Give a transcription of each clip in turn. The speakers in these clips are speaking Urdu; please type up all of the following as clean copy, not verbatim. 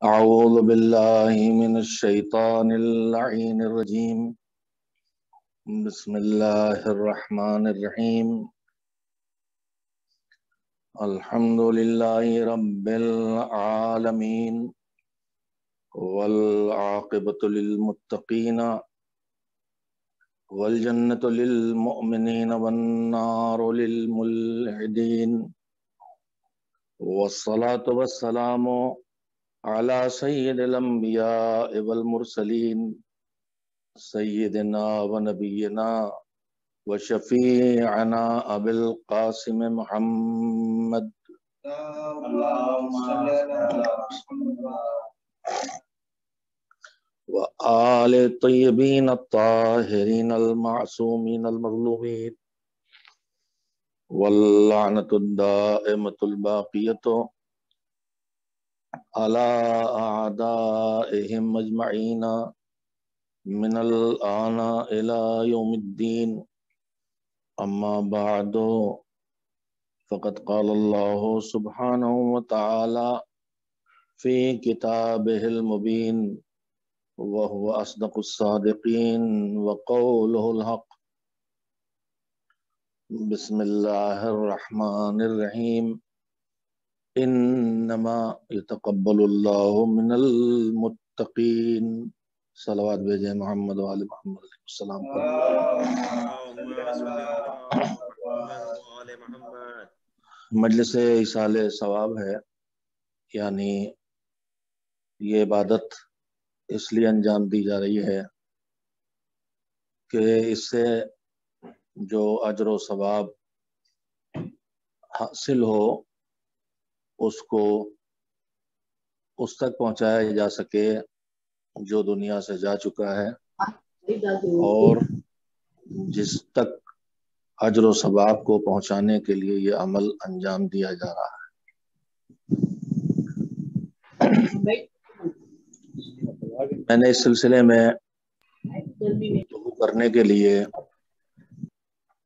أعوذ بالله من الشيطان اللعين الرجيم. بسم الله الرحمن الرحيم. الحمد لله رب العالمين والعاقبة للمتقين والجنة للمؤمنين والنار للملحدين، والصلاة والسلام على سيد الأنبياء والمرسلين سيدنا ونبينا وشفيعنا أبي القاسم محمد اللهم صل على محمد وآل الطيبين الطاهرين المعصومين المظلومين، واللعنة الدائمة الباقية على أعدائهم أجمعين من الآن إلى يوم الدين. أما بعد، فقد قال الله سبحانه وتعالى في كتابه المبين وهو أصدق الصادقين وقوله الحق. بسم الله الرحمن الرحيم. انما يتقبل الله من المتقين. صلوات بھیجیں محمد وآل محمد علیہ السلام پر۔ مجلس ایصال ثواب ہے، یعنی یہ عبادت اس لیے انجام دی جا رہی ہے کہ اس سے جو اجر و ثواب حاصل ہو اس کو اس تک پہنچایا جا سکے جو دنیا سے جا چکا ہے، اور جس تک اجر و ثواب کو پہنچانے کے لیے یہ عمل انجام دیا جا رہا ہے۔ میں نے اس سلسلے میں گفتگو کرنے کے لیے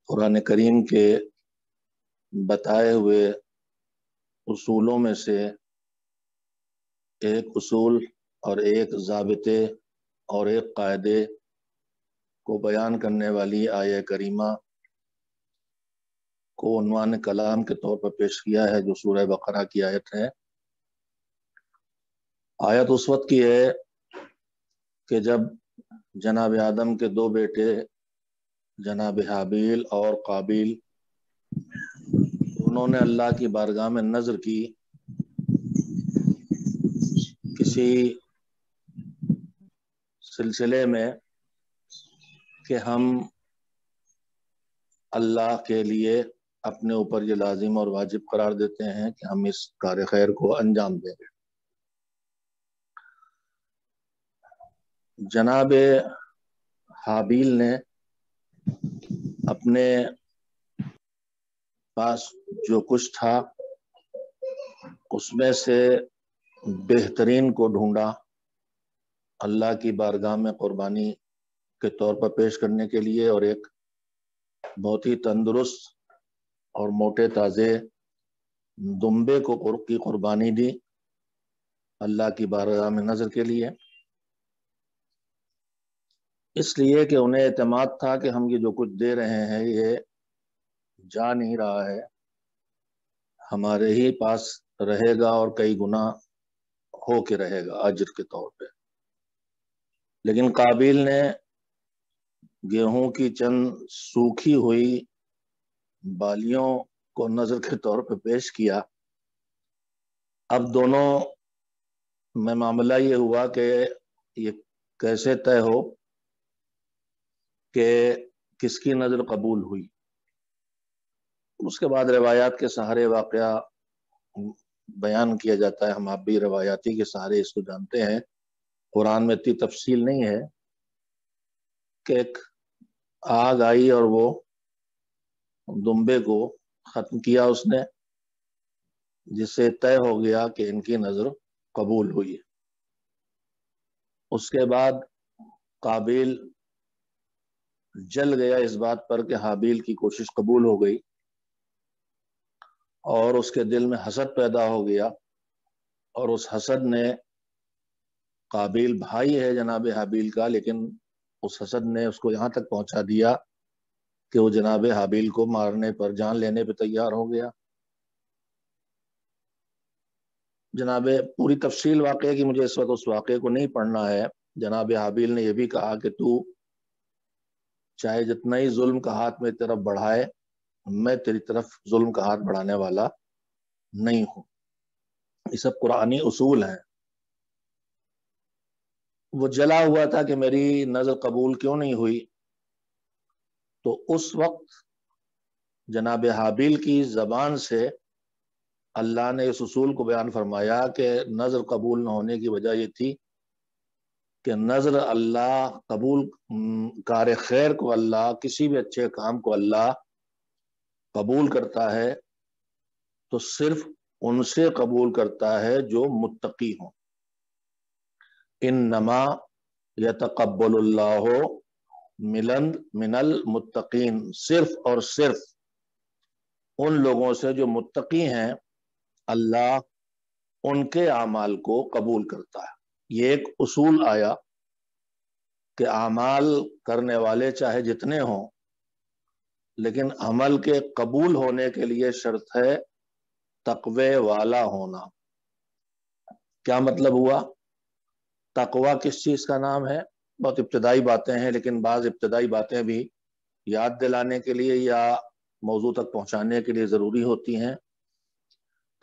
قرآن کریم کے بتائے ہوئے اصولوں میں سے ایک اصول اور ایک ضابطے اور ایک قاعدے کو بیان کرنے والی آیہ کریمہ کو عنوان کلام کے طور پر پیش کیا ہے، جو سورہ بقرہ کی آیت ہے۔ آیت اس وقت کی ہے کہ جب جناب آدم کے دو بیٹے جناب حابیل اور قابیل انہوں نے اللہ کی بارگاہ میں نذر کی کسی سلسلے میں کہ ہم اللہ کے لیے اپنے اوپر یہ لازم اور واجب قرار دیتے ہیں کہ ہم اس کار خیر کو انجام دیں گے۔ جناب حابیل نے اپنے پاس جو کچھ تھا اس میں سے بہترین کو ڈھونڈا اللہ کی بارگاہ میں قربانی کے طور پر پیش کرنے کے لیے، اور ایک بہت ہی تندرست اور موٹے تازے دمبے کو کی قربانی دی اللہ کی بارگاہ میں نذر کے لیے، اس لیے کہ انہیں اعتماد تھا کہ ہم یہ جو کچھ دے رہے ہیں یہ جا نہیں رہا ہے، ہمارے ہی پاس رہے گا اور کئی گنا ہو کے رہے گا اجر کے طور پہ۔ لیکن قابیل نے گیہوں کی چند سوکھی ہوئی بالیوں کو نذر کے طور پہ پیش کیا۔ اب دونوں میں معاملہ یہ ہوا کہ یہ کیسے طے ہو کہ کس کی نذر قبول ہوئی۔ اس کے بعد روایات کے سہارے واقعہ بیان کیا جاتا ہے۔ ہم آپ بھی روایاتی کے سہارے اس کو جانتے ہیں، قرآن میں اتنی تفصیل نہیں ہے کہ ایک آگ آئی اور وہ دمبے کو ختم کیا اس نے، جس سے طے ہو گیا کہ ان کی نذر قبول ہوئی۔ اس کے بعد قابیل جل گیا اس بات پر کہ حابیل کی کوشش قبول ہو گئی، اور اس کے دل میں حسد پیدا ہو گیا، اور اس حسد نے قابیل بھائی ہے جناب حابیل کا، لیکن اس حسد نے اس کو یہاں تک پہنچا دیا کہ وہ جناب حابیل کو مارنے پر، جان لینے پہ تیار ہو گیا۔ جناب پوری تفصیل واقعے کی مجھے اس وقت اس واقعے کو نہیں پڑھنا ہے۔ جناب حابیل نے یہ بھی کہا کہ تو چاہے جتنا ہی ظلم کا ہاتھ میری طرف بڑھائے، میں تیری طرف ظلم کا ہاتھ بڑھانے والا نہیں ہوں۔ یہ سب قرآنی اصول ہیں۔ وہ جلا ہوا تھا کہ میری نظر قبول کیوں نہیں ہوئی، تو اس وقت جناب حابیل کی زبان سے اللہ نے اس اصول کو بیان فرمایا کہ نظر قبول نہ ہونے کی وجہ یہ تھی کہ نظر اللہ قبول، کار خیر کو اللہ، کسی بھی اچھے کام کو اللہ قبول کرتا ہے تو صرف ان سے قبول کرتا ہے جو متقی ہوں۔ انما یتقبل اللہ من المتقین، صرف اور صرف ان لوگوں سے جو متقی ہیں اللہ ان کے اعمال کو قبول کرتا ہے۔ یہ ایک اصول آیا کہ اعمال کرنے والے چاہے جتنے ہوں، لیکن عمل کے قبول ہونے کے لیے شرط ہے تقوی والا ہونا۔ کیا مطلب ہوا؟ تقوی کس چیز کا نام ہے؟ بہت ابتدائی باتیں ہیں، لیکن بعض ابتدائی باتیں بھی یاد دلانے کے لیے یا موضوع تک پہنچانے کے لیے ضروری ہوتی ہیں۔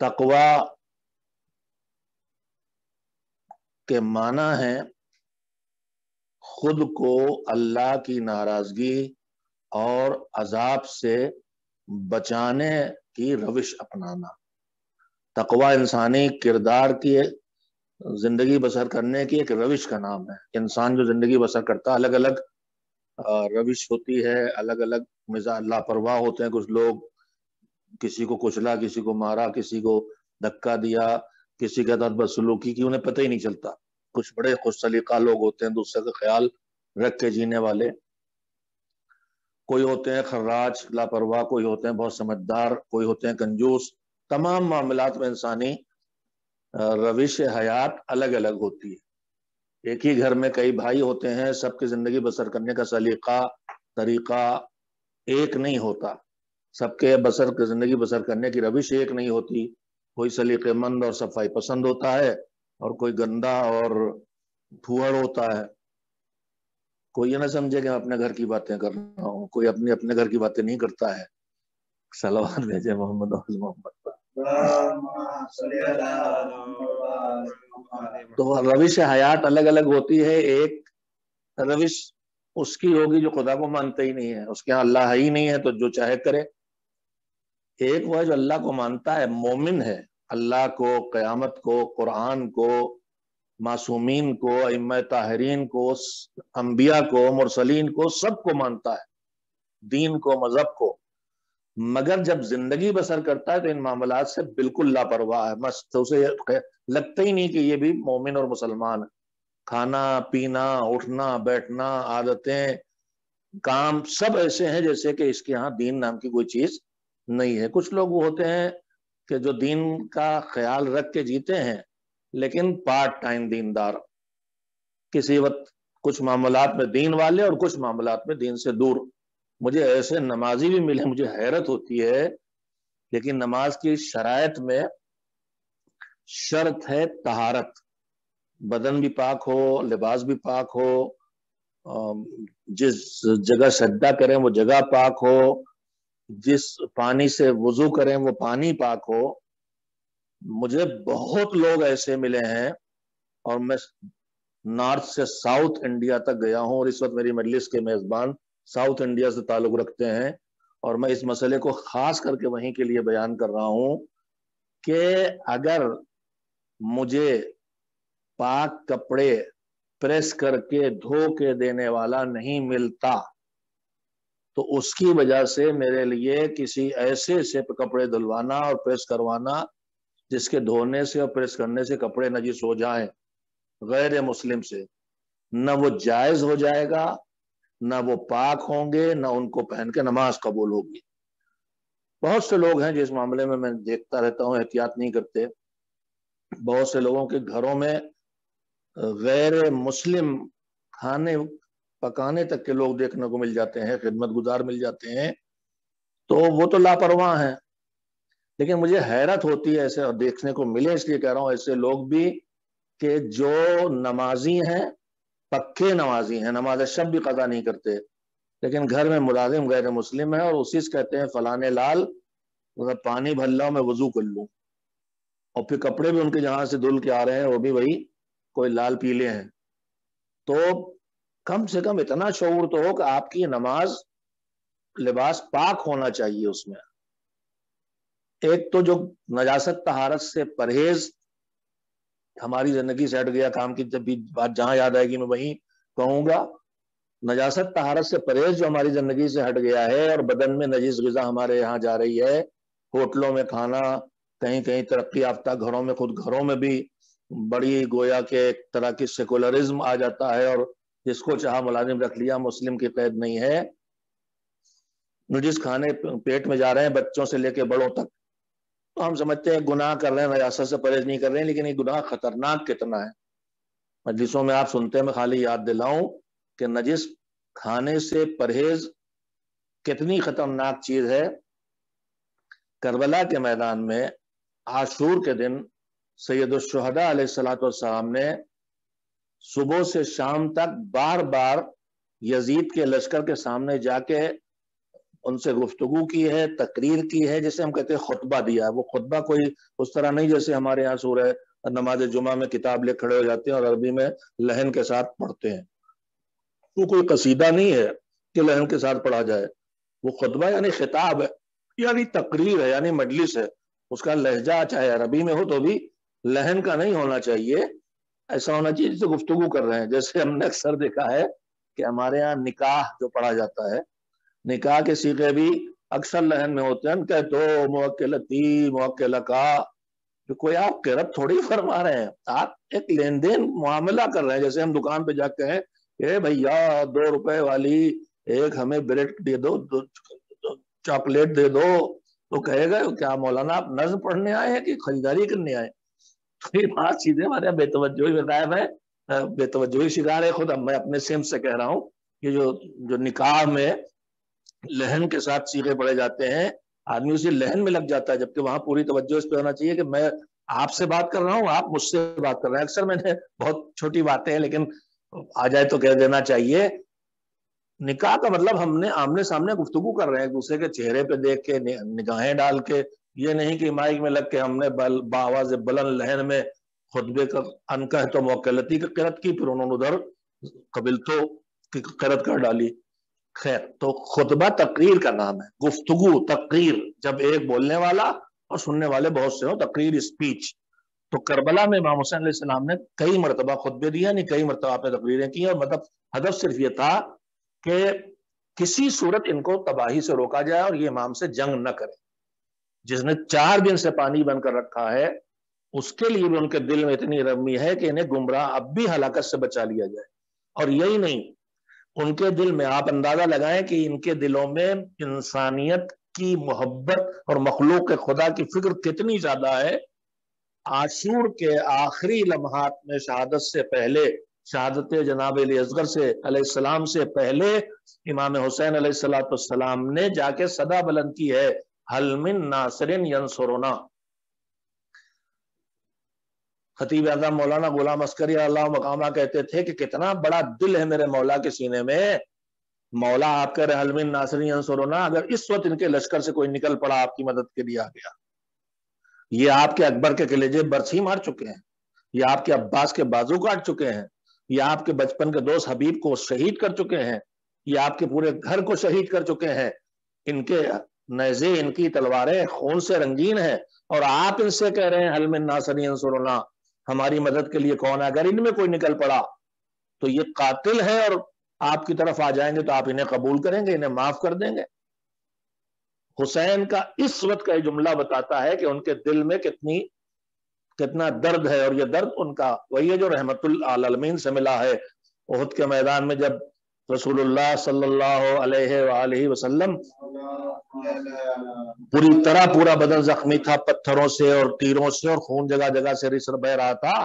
تقوی کے معنی ہے خود کو اللہ کی ناراضگی اور عذاب سے بچانے کی روش اپنانا۔ تقوی انسانی کردار کی زندگی بسر کرنے کی ایک روش کا نام ہے۔ انسان جو زندگی بسر کرتا ہے، الگ الگ روش ہوتی ہے، الگ الگ مزاج، لاپرواہ ہوتے ہیں کچھ لوگ، کسی کو کچلا، کسی کو مارا، کسی کو دھکا دیا، کسی کے ساتھ بدسلوکی کی، انہیں پتہ ہی نہیں چلتا۔ کچھ بڑے خوش سلیقہ لوگ ہوتے ہیں، دوسرے کا خیال رکھ کے جینے والے، کوئی ہوتے ہیں خراج لاپرواہ، کوئی ہوتے ہیں بہت سمجھدار، کوئی ہوتے ہیں کنجوس۔ تمام معاملات میں انسانی روش حیات الگ الگ ہوتی ہے۔ ایک ہی گھر میں کئی بھائی ہوتے ہیں، سب کی زندگی بسر کرنے کا سلیقہ طریقہ ایک نہیں ہوتا، سب کے زندگی بسر کرنے کی روش ایک نہیں ہوتی۔ کوئی سلیقے مند اور صفائی پسند ہوتا ہے، اور کوئی گندا اور پھوڑ ہوتا ہے۔ کوئی یہ نہ سمجھے کہ میں اپنے گھر کی باتیں کر رہا ہوں، کوئی اپنے گھر کی باتیں نہیں کرتا ہے۔ صلوات بھیجے محمد و محمد پر۔ تو روش حیات الگ الگ ہوتی ہے۔ ایک روش اس کی ہوگی جو خدا کو مانتا ہی نہیں ہے، اس کے ہاں اللہ ہی نہیں ہے تو جو چاہے کرے۔ ایک وہ ہے جو اللہ کو مانتا ہے، مومن ہے، اللہ کو، قیامت کو، قرآن کو، معصومین کو، ائمہ طاہرین کو، انبیاء کو، مرسلین کو، سب کو مانتا ہے، دین کو، مذہب کو، مگر جب زندگی بسر کرتا ہے تو ان معاملات سے بالکل لاپرواہ ہے۔ تو اسے لگتا ہی نہیں کہ یہ بھی مومن اور مسلمان ہے۔ کھانا پینا، اٹھنا بیٹھنا، عادتیں، کام سب ایسے ہیں جیسے کہ اس کے ہاں دین نام کی کوئی چیز نہیں ہے۔ کچھ لوگ وہ ہوتے ہیں کہ جو دین کا خیال رکھ کے جیتے ہیں لیکن پارٹ ٹائم دیندار، کسی وقت کچھ معاملات میں دین والے اور کچھ معاملات میں دین سے دور۔ مجھے ایسے نمازی بھی ملے، مجھے حیرت ہوتی ہے، لیکن نماز کی شرائط میں شرط ہے طہارت، بدن بھی پاک ہو، لباس بھی پاک ہو، جس جگہ سجدہ کریں وہ جگہ پاک ہو، جس پانی سے وضو کریں وہ پانی پاک ہو۔ مجھے بہت لوگ ایسے ملے ہیں، اور میں نارتھ سے ساؤتھ انڈیا تک گیا ہوں، اور اس وقت میری مجلس کے میزبان ساؤتھ انڈیا سے تعلق رکھتے ہیں، اور میں اس مسئلے کو خاص کر کے وہیں کے لیے بیان کر رہا ہوں کہ اگر مجھے پاک کپڑے پریس کر کے دھو کے دینے والا نہیں ملتا تو اس کی وجہ سے میرے لیے کسی ایسے سے کپڑے دھلوانا اور پریس کروانا جس کے دھونے سے اور پریس کرنے سے کپڑے نجس ہو جائیں غیر مسلم سے، نہ وہ جائز ہو جائے گا، نہ وہ پاک ہوں گے، نہ ان کو پہن کے نماز قبول ہوگی۔ بہت سے لوگ ہیں جس معاملے میں دیکھتا رہتا ہوں، احتیاط نہیں کرتے۔ بہت سے لوگوں کے گھروں میں غیر مسلم کھانے پکانے تک کے لوگ دیکھنے کو مل جاتے ہیں، خدمت گزار مل جاتے ہیں، تو وہ تو لاپرواہ ہیں۔ لیکن مجھے حیرت ہوتی ہے ایسے، اور دیکھنے کو ملے اس لیے کہہ رہا ہوں ایسے لوگ بھی، کہ جو نمازی ہیں، پکے نمازی ہیں، نماز شب بھی قضا نہیں کرتے، لیکن گھر میں ملازم غیر مسلم ہے، اور اسی سے کہتے ہیں فلانے لال پانی بھر لاؤ میں وضو کر لوں، اور پھر کپڑے بھی ان کے جہاں سے دھل کے آ رہے ہیں وہ بھی وہی کوئی لال پیلے ہیں۔ تو کم سے کم اتنا شعور تو ہو کہ آپ کی نماز لباس پاک ہونا چاہیے، اس میں ایک تو جو نجاست طہارت سے پرہیز ہماری زندگی سے ہٹ گیا، کام کی جب بھی بات جہاں یاد آئے گی میں وہیں کہوں گا، نجاست طہارت سے پرہیز جو ہماری زندگی سے ہٹ گیا ہے، اور بدن میں نجیس غذا ہمارے یہاں جا رہی ہے، ہوٹلوں میں کھانا، کہیں کہیں ترقی یافتہ گھروں میں، خود گھروں میں بھی بڑی گویا کہ ایک طرح کی سیکولرزم آ جاتا ہے، اور جس کو چاہا ملازم رکھ لیا، مسلم کی قید نہیں ہے، نجس کھانے پیٹ میں جا رہے ہیں بچوں سے لے کے بڑوں تک، تو ہم سمجھتے ہیں گناہ کر رہے ہیں، نجاست سے پرہیز نہیں کر رہے ہیں، لیکن یہ گناہ خطرناک کتنا ہے۔ مجلسوں میں آپ سنتے ہیں، میں خالی یاد دلاؤں کہ نجس کھانے سے پرہیز کتنی خطرناک چیز ہے۔ کربلا کے میدان میں عاشور کے دن سید الشہداء علیہ الصلوۃ والسلام نے صبح سے شام تک بار بار یزید کے لشکر کے سامنے جا کے ان سے گفتگو کی ہے، تقریر کی ہے، جسے ہم کہتے ہیں خطبہ دیا ہے۔ وہ خطبہ کوئی اس طرح نہیں جیسے ہمارے یہاں سورہ نماز جمعہ میں کتاب لے کھڑے ہو جاتے ہیں اور عربی میں لہن کے ساتھ پڑھتے ہیں، وہ کوئی قصیدہ نہیں ہے کہ لہن کے ساتھ پڑھا جائے، وہ خطبہ یعنی خطاب ہے، یعنی تقریر ہے، یعنی مجلس ہے، اس کا لہجہ چاہے عربی میں ہو تو بھی لہن کا نہیں ہونا چاہیے، ایسا ہونا چاہیے جسے گفتگو کر رہے ہیں۔ جیسے ہم نے اکثر دیکھا ہے کہ ہمارے یہاں نکاح جو پڑھا جاتا ہے، نکاح کے صیغے بھی اکثر لہن میں ہوتے ہیں، کہ تو موکلتی موکلکا، کوئی آپ قرت تھوڑی فرما رہے ہیں، آپ ایک لین دین معاملہ کر رہے ہیں، جیسے ہم دکان پہ جا کے ہیں، اے بھیا 2 روپے والی ایک ہمیں بریڈ دے دو، چاکلیٹ دے دو، تو کہے گا کیا مولانا آپ نظم پڑھنے آئے ہیں کہ خریداری کرنے آئے؟ یہ بات چیزیں ہمارے یہاں بے توجہی غائب ہے، بے توجہی شکار ہے خود، میں اپنے سمت سے کہہ رہا ہوں کہ جو نکاح میں لہن کے ساتھ صیغے پڑے جاتے ہیں، آدمی اسی لہن میں لگ جاتا ہے، جبکہ وہاں پوری توجہ اس پہ ہونا چاہیے کہ میں آپ سے بات کر رہا ہوں، آپ مجھ سے بات کر رہے ہیں۔ اکثر میں نے بہت چھوٹی باتیں ہیں لیکن آ جائے تو کہہ دینا چاہیے، نکاح کا مطلب ہم نے آمنے سامنے گفتگو کر رہے ہیں، ایک دوسرے کے چہرے پہ دیکھ کے، نگاہیں ڈال کے، یہ نہیں کہ مائک میں لگ کے ہم نے بآواز بلند لہن میں خطبے کا انکہ تو موکلتی کی قرت کی، پھر انہوں نے ادھر قبل تو کی قرت کر ڈالی۔ خیر، تو خطبہ تقریر کا نام ہے، گفتگو تقریر، جب ایک بولنے والا اور سننے والے بہت سے ہوں، تقریر اسپیچ۔ تو کربلا میں امام حسین علیہ السلام نے کئی مرتبہ خطبے دیے، یعنی کئی مرتبہ آپ نے تقریریں کی، اور مطلب ہدف صرف یہ تھا کہ کسی صورت ان کو تباہی سے روکا جائے اور یہ امام سے جنگ نہ کرے۔ جس نے 4 دن سے پانی بن کر رکھا ہے، اس کے لیے بھی ان کے دل میں اتنی رمی ہے کہ انہیں گمراہ اب بھی ہلاکت سے بچا لیا جائے۔ اور یہی نہیں، ان کے دل میں آپ اندازہ لگائیں کہ ان کے دلوں میں انسانیت کی محبت اور مخلوق خدا کی فکر کتنی زیادہ ہے۔ عاشور کے آخری لمحات میں شہادت سے پہلے، شہادت جناب علی اصغر سے علیہ السلام سے پہلے، امام حسین علیہ السلام نے جا کے صدا بلند کی ہے، حل من ناصر ینصرنا۔ خطیب اعظم مولانا غلام عسکری اللہ مقامہ کہتے تھے کہ کتنا بڑا دل ہے میرے مولا کے سینے میں، مولا آپ کہہ رہے حل من ناصر ینصرنا، اگر اس وقت ان کے لشکر سے کوئی نکل پڑا آپ کی مدد کے لیے آ گیا، یہ آپ کے اکبر کے کلیجے برچھی مار چکے ہیں، یہ آپ کے عباس کے بازو کاٹ چکے ہیں، یہ آپ کے بچپن کے دوست حبیب کو شہید کر چکے ہیں، یہ آپ کے پورے گھر کو شہید کر چکے ہیں، ان کے نیزے، ان کی تلواریں خون سے رنگین ہیں، اور آپ ان سے کہہ رہے ہیں حل من ناصر ینصرنا، ہماری مدد کے لیے کون ہے؟ اگر ان میں کوئی نکل پڑا تو یہ قاتل ہے، اور آپ کی طرف آ جائیں گے تو آپ انہیں قبول کریں گے، انہیں معاف کر دیں گے۔ حسین کا اس وقت کا یہ جملہ بتاتا ہے کہ ان کے دل میں کتنا درد ہے، اور یہ درد ان کا وہی ہے جو رحمت العالمین سے ملا ہے۔ احد کے میدان میں جب رسول اللہ صلی اللہ علیہ وآلہ وسلم پوری طرح پورا بدن زخمی تھا، پتھروں سے اور تیروں سے، اور خون جگہ جگہ سے رس بہ رہا تھا،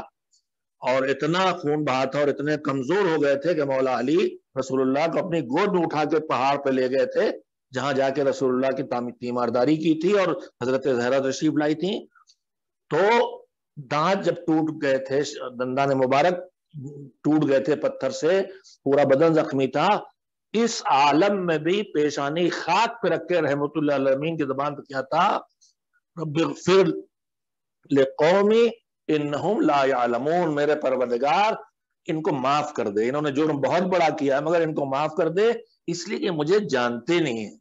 اور اتنا خون بہا تھا اور اتنے کمزور ہو گئے تھے کہ مولا علی رسول اللہ کو اپنی گود میں اٹھا کے پہاڑ پہ لے گئے تھے جہاں جا کے رسول اللہ کی تیمارداری کی تھی اور حضرت زہرا تشریف لائی تھی. تو دانت جب ٹوٹ گئے تھے، دندان مبارک ٹوٹ گئے تھے پتھر سے، پورا بدن زخمی تھا، اس عالم میں بھی پیشانی خاک پہ رکھ کے رحمت اللہ علیہ کی زبان پہ کیا تھا، رب اغفر لقومی انہم لا یعلمون، میرے پروردگار ان کو معاف کر دے، انہوں نے جرم بہت بڑا کیا ہے مگر ان کو معاف کر دے، اس لیے کہ مجھے جانتے نہیں ہیں،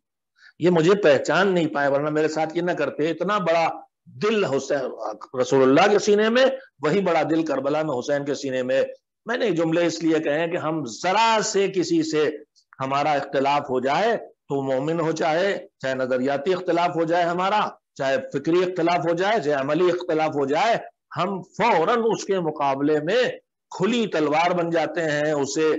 یہ مجھے پہچان نہیں پائے، ورنہ میرے ساتھ یہ نہ کرتے. اتنا بڑا دل حسین رسول اللہ کے سینے میں، وہی بڑا دل کربلا میں حسین کے سینے میں. میں نے جملے اس لیے کہے کہ ہم ذرا سے کسی سے ہمارا اختلاف ہو جائے تو مومن ہو، چاہے نظریاتی اختلاف ہو جائے ہمارا، چاہے فکری اختلاف ہو جائے، چاہے عملی اختلاف ہو جائے، ہم فوراً اس کے مقابلے میں کھلی تلوار بن جاتے ہیں، اسے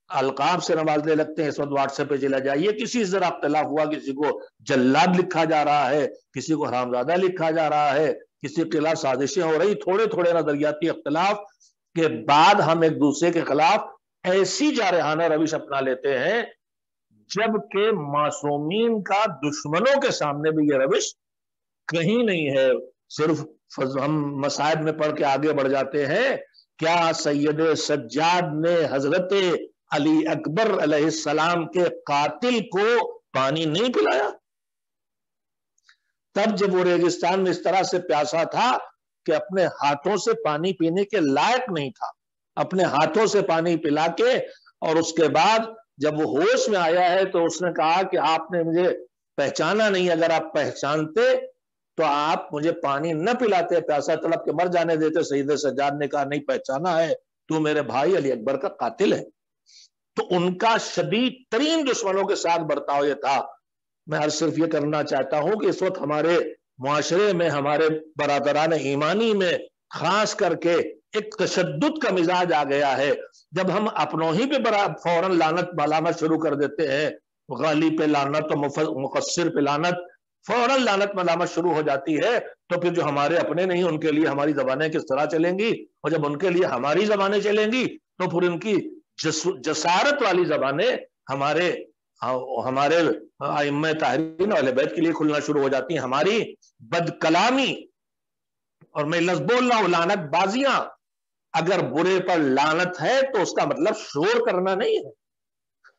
القاب سے نوازنے لگتے ہیں. اس وقت واٹس ایپ پہ چلا جائیے، کسی سے ذرا اختلاف ہوا، کسی کو جلاد لکھا جا رہا ہے، کسی کو حرامزادہ لکھا جا رہا ہے، کسی کے خلاف سازشیں ہو رہی، تھوڑے تھوڑے نظریاتی اختلاف کے بعد ہم ایک دوسرے کے خلاف ایسی جارحانہ روش اپنا لیتے ہیں جبکہ معصومین کا دشمنوں کے سامنے بھی یہ روش کہیں نہیں ہے. صرف ہم مصائب میں پڑھ کے آگے بڑھ جاتے ہیں. کیا سید سجاد نے حضرت علی اکبر علیہ السلام کے قاتل کو پانی نہیں پلایا؟ تب جب وہ ریگستان میں اس طرح سے پیاسا تھا کہ اپنے ہاتھوں سے پانی پینے کے لائق نہیں تھا، اپنے ہاتھوں سے پانی پلا کے، اور اس کے بعد جب وہ ہوش میں آیا ہے تو اس نے کہا کہ آپ نے مجھے پہچانا نہیں، اگر آپ پہچانتے تو آپ مجھے پانی نہ پلاتے، پیاسا طلب کے مر جانے دیتے. سید سجاد نے کہا نہیں پہچانا ہے، تو میرے بھائی علی اکبر کا قاتل ہے. تو ان کا شدید ترین دشمنوں کے ساتھ برتاؤ یہ تھا. میں صرف یہ کرنا چاہتا ہوں کہ اس وقت ہمارے معاشرے میں، ہمارے برادران ایمانی میں خاص کر کے ایک تشدد کا مزاج آ گیا ہے. جب ہم اپنوں ہی پہ فوراً لعنت ملامت شروع کر دیتے ہیں، غالی پہ لعنت اور مقصر پہ لعنت، فوراً لعنت ملامت شروع ہو جاتی ہے، تو پھر جو ہمارے اپنے نہیں ان کے لیے ہماری زبانیں کس طرح چلیں گی؟ اور جب ان کے لیے ہماری زبانیں چلیں گی تو پھر ان کی جسارت والی زبانیں ہمارے ائمہ طاہرین اہل بیت کے لیے کھلنا شروع ہو جاتی ہیں. ہماری بد کلامی، اور میں لفظ بول رہا ہوں لعنت بازیاں، اگر برے پر لعنت ہے تو اس کا مطلب شور کرنا نہیں ہے.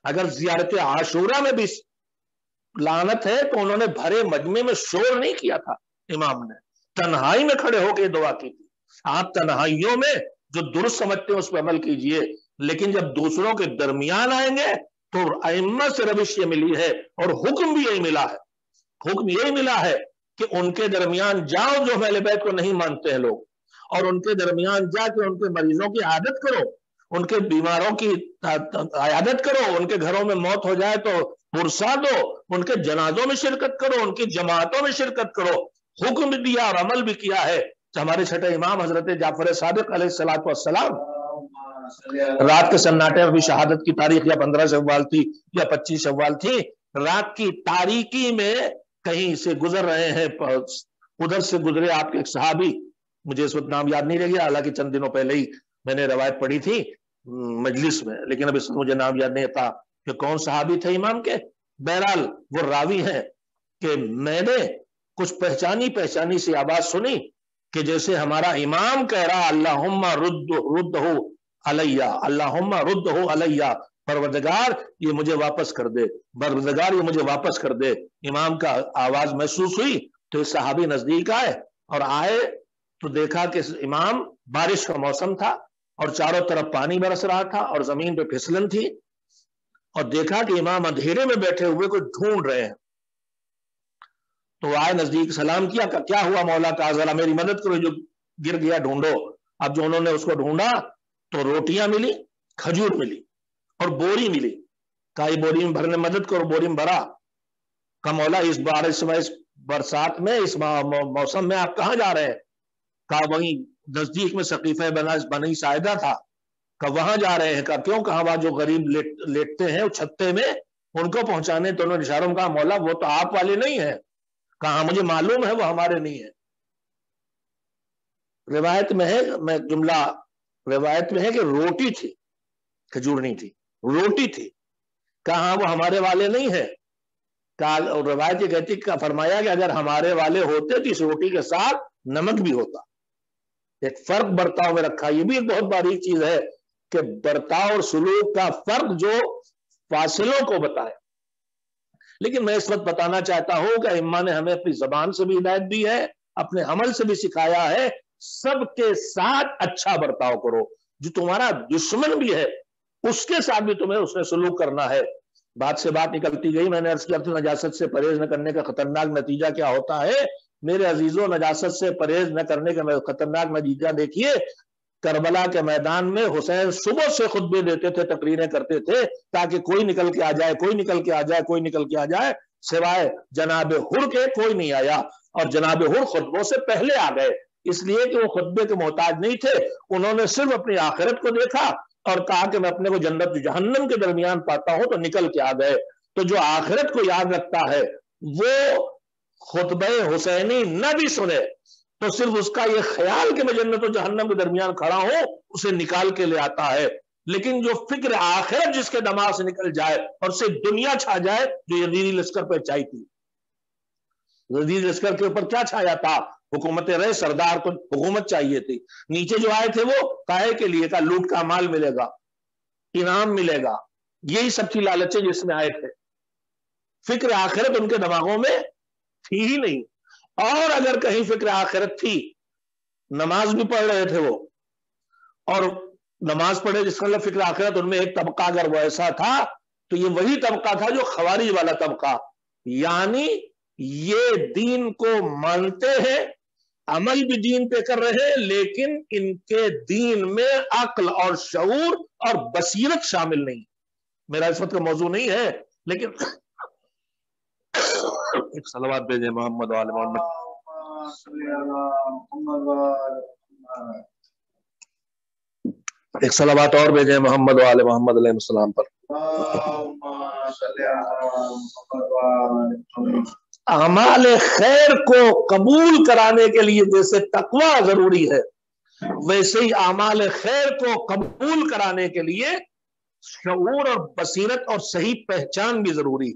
اگر زیارت عاشورہ میں بھی لعنت ہے تو انہوں نے بھرے مجمع میں شور نہیں کیا تھا، امام نے تنہائی میں کھڑے ہو کے دعا کی تھی. آپ تنہائیوں میں جو درست سمجھتے ہیں اس پہ عمل کیجئے، لیکن جب دوسروں کے درمیان آئیں گے تو ائمہ سے روش یہ ملی ہے، اور حکم بھی یہی ملا ہے. حکم یہی ملا ہے کہ ان کے درمیان جاؤ جو اہل بیت کو نہیں مانتے ہیں لوگ، اور ان کے درمیان جا کے ان کے مریضوں کی عیادت کرو، ان کے بیماروں کی عیادت کرو، ان کے گھروں میں موت ہو جائے تو پرسا دو، ان کے جنازوں میں شرکت کرو، ان کی جماعتوں میں شرکت کرو. حکم بھی دیا اور عمل بھی کیا ہے. ہمارے چھٹے امام حضرت جعفر صادق علیہ الصلوۃ والسلام رات کے سناٹے میں بھی شہادت کی تاریخ یا 15 شوال تھی یا 25 شوال تھی، رات کی تاریکی میں کہیں سے گزر رہے ہیں، ادھر سے گزرے آپ کے ایک صحابی، مجھے اس وقت نام یاد نہیں رہ گیا، حالانکہ چند دنوں پہلے ہی میں نے روایت پڑھی تھی مجلس میں، لیکن اب اس مجھے نام یاد نہیں تھا کہ کون صحابی تھے امام کے. بہرحال وہ راوی ہیں کہ میں نے کچھ پہچانی سی آواز سنی کہ جیسے ہمارا امام کہہ رہا اللہم ردہ علیہ، اللہم ردہ علیہ، پروردگار یہ مجھے واپس کر دے، پروردگار یہ مجھے واپس کر دے. امام کا آواز محسوس ہوئی تو اس صحابی نزدیک آئے، اور آئے تو دیکھا کہ امام، بارش کا موسم تھا اور چاروں طرف پانی برس رہا تھا اور زمین پہ پھسلن تھی، اور دیکھا کہ امام اندھیرے میں بیٹھے ہوئے کوئی ڈھونڈ رہے ہیں. تو آئے نزدیک، سلام کیا کہ کیا ہوا مولا کا، ذرا میری مدد کرو، جو گر گیا ڈھونڈو. اب جو انہوں نے اس کو ڈھونڈا تو روٹیاں ملی، کھجور ملی اور بوری ملی. کہا یہ بوری میں بھرنے مدد کرو، بوری میں بھرا. کہا مولا اس بارش میں، اس برسات میں، اس موسم میں آپ کہاں جا رہے ہیں؟ کہا وہیں نزدیک میں سقیفہ بنی ساعدہ تھا. کہا وہاں جا رہے ہیں. کہا کیوں؟ کہا وہاں جو غریب لیٹتے ہیں چھتے میں ان کو پہنچانے. تو انہوں نے اشاروں میں کہا مولا وہ تو آپ والے نہیں ہیں. کہا مجھے معلوم ہے وہ ہمارے نہیں ہے. روایت میں ہے، میں جملہ روایت میں ہے کہ روٹی تھی، کھجور نہیں تھی، روٹی تھی. کہا وہ ہمارے والے نہیں ہے. روایت یہ کہتی فرمایا کہ اگر ہمارے والے ہوتے تو اس روٹی کے ساتھ نمک بھی ہوتا. ایک فرق برتاؤ میں رکھا. یہ بھی ایک بہت باریک چیز ہے کہ برتاؤ اور سلوک کا فرق جو فاصلوں کو بتائے. لیکن میں اس وقت بتانا چاہتا ہوں کہ ائمہ نے ہمیں اپنی زبان سے بھی ہدایت دی ہے، اپنے عمل سے بھی سکھایا ہے. سب کے ساتھ اچھا برتاؤ کرو. جو تمہارا دشمن بھی ہے اس کے ساتھ بھی تمہیں اس نے سلوک کرنا ہے. بات سے بات نکلتی گئی. میں نے عرض کیا نجاست سے پرہیز نہ کرنے کا خطرناک نتیجہ کیا ہوتا ہے. میرے عزیزوں، نجاست سے پرہیز نہ کرنے کا خطرناک نتیجہ دیکھیے. کربلا کے میدان میں حسین صبح سے خطبے دیتے تھے، تقریریں کرتے تھے تاکہ کوئی نکل کے آ جائے، کوئی نکل کے آ جائے، کوئی نکل کے آ جائے. سوائے جناب حر کے کوئی نہیں آیا، اور جناب حر خطبوں سے پہلے آ گئے، اس لیے کہ وہ خطبے کے محتاج نہیں تھے. انہوں نے صرف اپنی آخرت کو دیکھا اور کہا کہ میں اپنے کو جنت و جہنم کے درمیان پاتا ہوں، تو نکل کے آ گئے. تو جو آخرت کو یاد رکھتا ہے وہ خطبہ حسینی نہ بھی سنے تو صرف اس کا یہ خیال کہ میں جنت و جہنم کے درمیان کھڑا ہوں اسے نکال کے لے آتا ہے. لیکن جو فکر آخرت جس کے دماغ سے نکل جائے اور صرف دنیا چھا جائے، جو یزیدی لشکر پہ چھائی تھی. یزیدی لشکر کے اوپر کیا چھایا تھا؟ حکومت رہے، سردار کو حکومت چاہیے تھی. نیچے جو آئے تھے وہ کائے کے لیے کا لوٹ کا مال ملے گا، انعام ملے گا، یہی سب کی لالچیں جس میں آئے تھے. فکر آخرت ان کے دماغوں میں تھی ہی نہیں. اور اگر کہیں فکر آخرت تھی، نماز بھی پڑھ رہے تھے وہ، اور نماز پڑھے جس کا مطلب فکر آخرت ان میں ایک طبقہ اگر وہ ایسا تھا تو یہ وہی طبقہ تھا جو خوارج والا طبقہ. یعنی یہ دین کو مانتے ہیں، عمل بھی دین پہ کر رہے ہیں، لیکن ان کے دین میں عقل اور شعور اور بصیرت شامل نہیں. میرا اس وقت کا موضوع نہیں ہے، لیکن ایک صلوات بھیجیں محمد وآل محمد. ایک صلوات اور بھیجیں محمد وآل محمد علیہ السلام پر. اعمال خیر کو قبول کرانے کے لیے جیسے تقوی ضروری ہے، ویسے ہی اعمال خیر کو قبول کرانے کے لیے شعور اور بصیرت اور صحیح پہچان بھی ضروری.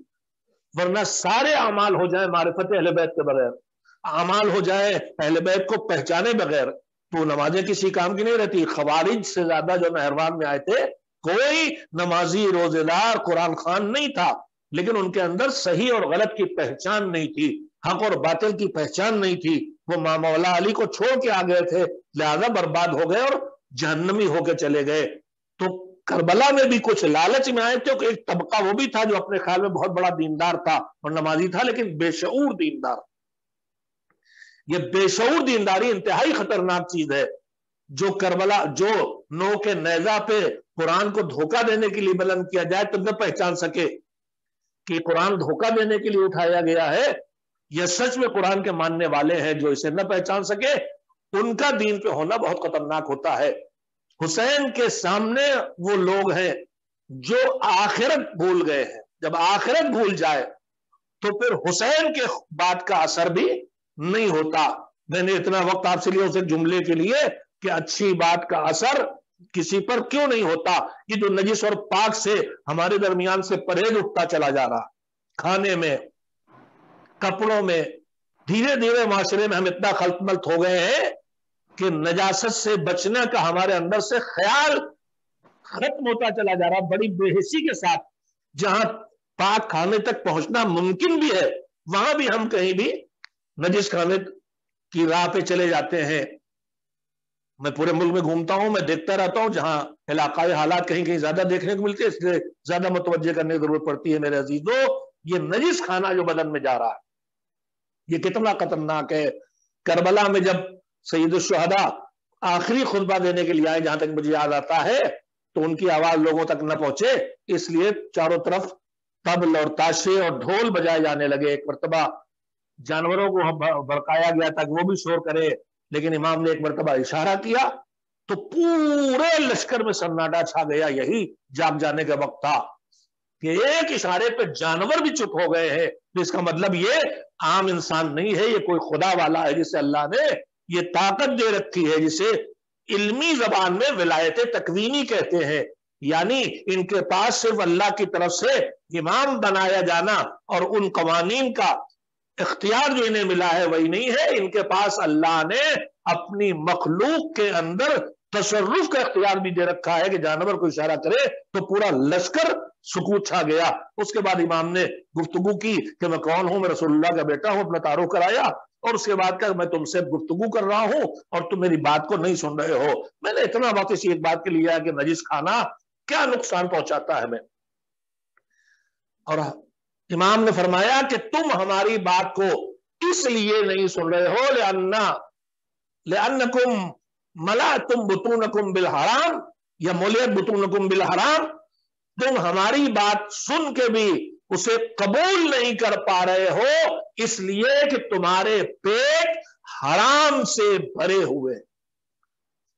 ورنہ سارے اعمال ہو جائیں معرفت اہل بیت کے بغیر، اعمال ہو جائے اہل بیت کو پہچانے بغیر، تو نمازیں کسی کام کی نہیں رہتی. خوارج سے زیادہ جو نہروان میں آئے تھے کوئی نمازی روزے دار قرآن خوان نہیں تھا، لیکن ان کے اندر صحیح اور غلط کی پہچان نہیں تھی، حق اور باطل کی پہچان نہیں تھی. وہ مولا علی کو چھوڑ کے آ گئے تھے، لہذا برباد ہو گئے اور جہنمی ہو کے چلے گئے. تو کربلا میں بھی کچھ لالچ میں آئے تھے کہ ایک طبقہ وہ بھی تھا جو اپنے خیال میں بہت بڑا دیندار تھا اور نمازی تھا، لیکن بے شعور دیندار. یہ بے شعور دینداری انتہائی خطرناک چیز ہے. جو کربلا، جو نو کے نیزہ پہ قرآن کو دھوکہ دینے کے لیے بلند کیا جائے تو نہ پہچان سکے کہ قرآن دھوکہ دینے کے لیے اٹھایا گیا ہے، یہ سچ میں قرآن کے ماننے والے ہیں، جو اسے نہ پہچان سکے ان کا دین پہ ہونا بہت خطرناک ہوتا ہے. حسین کے سامنے وہ لوگ ہیں جو آخرت بھول گئے ہیں. جب آخرت بھول جائے تو پھر حسین کے بات کا اثر بھی نہیں ہوتا. میں نے اتنا وقت آپ سے لیا اس ایک جملے کے لیے کہ اچھی بات کا اثر کسی پر کیوں نہیں ہوتا. یہ جو نجس اور پاک سے ہمارے درمیان سے پرہیز اٹھتا چلا جا رہا، کھانے میں، کپڑوں میں، دھیرے دھیرے معاشرے میں ہم اتنا خلط ملط ہو گئے ہیں کہ نجاست سے بچنے کا ہمارے اندر سے خیال ختم ہوتا چلا جا رہا. بڑی بے حسی کے ساتھ جہاں پاک کھانے تک پہنچنا ممکن بھی ہے، وہاں بھی ہم کہیں بھی نجس کھانے کی راہ پہ چلے جاتے ہیں. میں پورے ملک میں گھومتا ہوں، میں دیکھتا رہتا ہوں، جہاں علاقائی حالات کہیں کہیں زیادہ دیکھنے کو ملتے ہیں، اس لیے زیادہ متوجہ کرنے کی ضرورت پڑتی ہے. میرے عزیزو، یہ نجس کھانا جو بدن میں جا رہا ہے یہ کتنا خطرناک ہے. کربلا میں جب سید الشہداء آخری خطبہ دینے کے لیے آئے، جہاں تک مجھے یاد آتا ہے، تو ان کی آواز لوگوں تک نہ پہنچے، اس لیے چاروں طرف طبل اور تاشے اور ڈھول بجائے جانے لگے. ایک مرتبہ جانوروں کو بھڑکایا گیا تھا کہ وہ بھی شور کرے، لیکن امام نے ایک مرتبہ اشارہ کیا تو پورے لشکر میں سناٹا چھا گیا. یہی جاگ جانے کا وقت تھا کہ ایک اشارے پہ جانور بھی چپ ہو گئے ہیں. تو اس کا مطلب یہ عام انسان نہیں ہے، یہ کوئی خدا والا ہے جسے اللہ نے یہ طاقت دے رکھی ہے، جسے علمی زبان میں ولایت تکوینی کہتے ہیں، یعنی ان کے پاس صرف اللہ کی طرف سے امام بنایا جانا اور ان قوانین کا اختیار جو انہیں ملا ہے وہی نہیں ہے، ان کے پاس اللہ نے اپنی مخلوق کے اندر تصرف کا اختیار بھی دے رکھا ہے کہ جانور کو اشارہ کرے تو پورا لشکر سکوت چھا گیا۔ اس کے بعد امام نے گفتگو کی کہ میں کون ہوں، میں رسول اللہ کا بیٹا ہوں، اپنا تعارف کرایا، اور اس کے بعد کہ میں تم سے گفتگو کر رہا ہوں اور تم میری بات کو نہیں سن رہے ہو۔ میں نے اتنا وقت اسی ایک بات کے لیے کہ نجس کھانا کیا نقصان پہنچاتا ہے ہمیں، اور امام نے فرمایا کہ تم ہماری بات کو اس لیے نہیں سن رہے ہو لأنکم ملأتم بطونکم بالحرام یا ملئت بطونکم بالحرام، تم ہماری بات سن کے بھی اسے قبول نہیں کر پا رہے ہو اس لیے کہ تمہارے پیٹ حرام سے بھرے ہوئے۔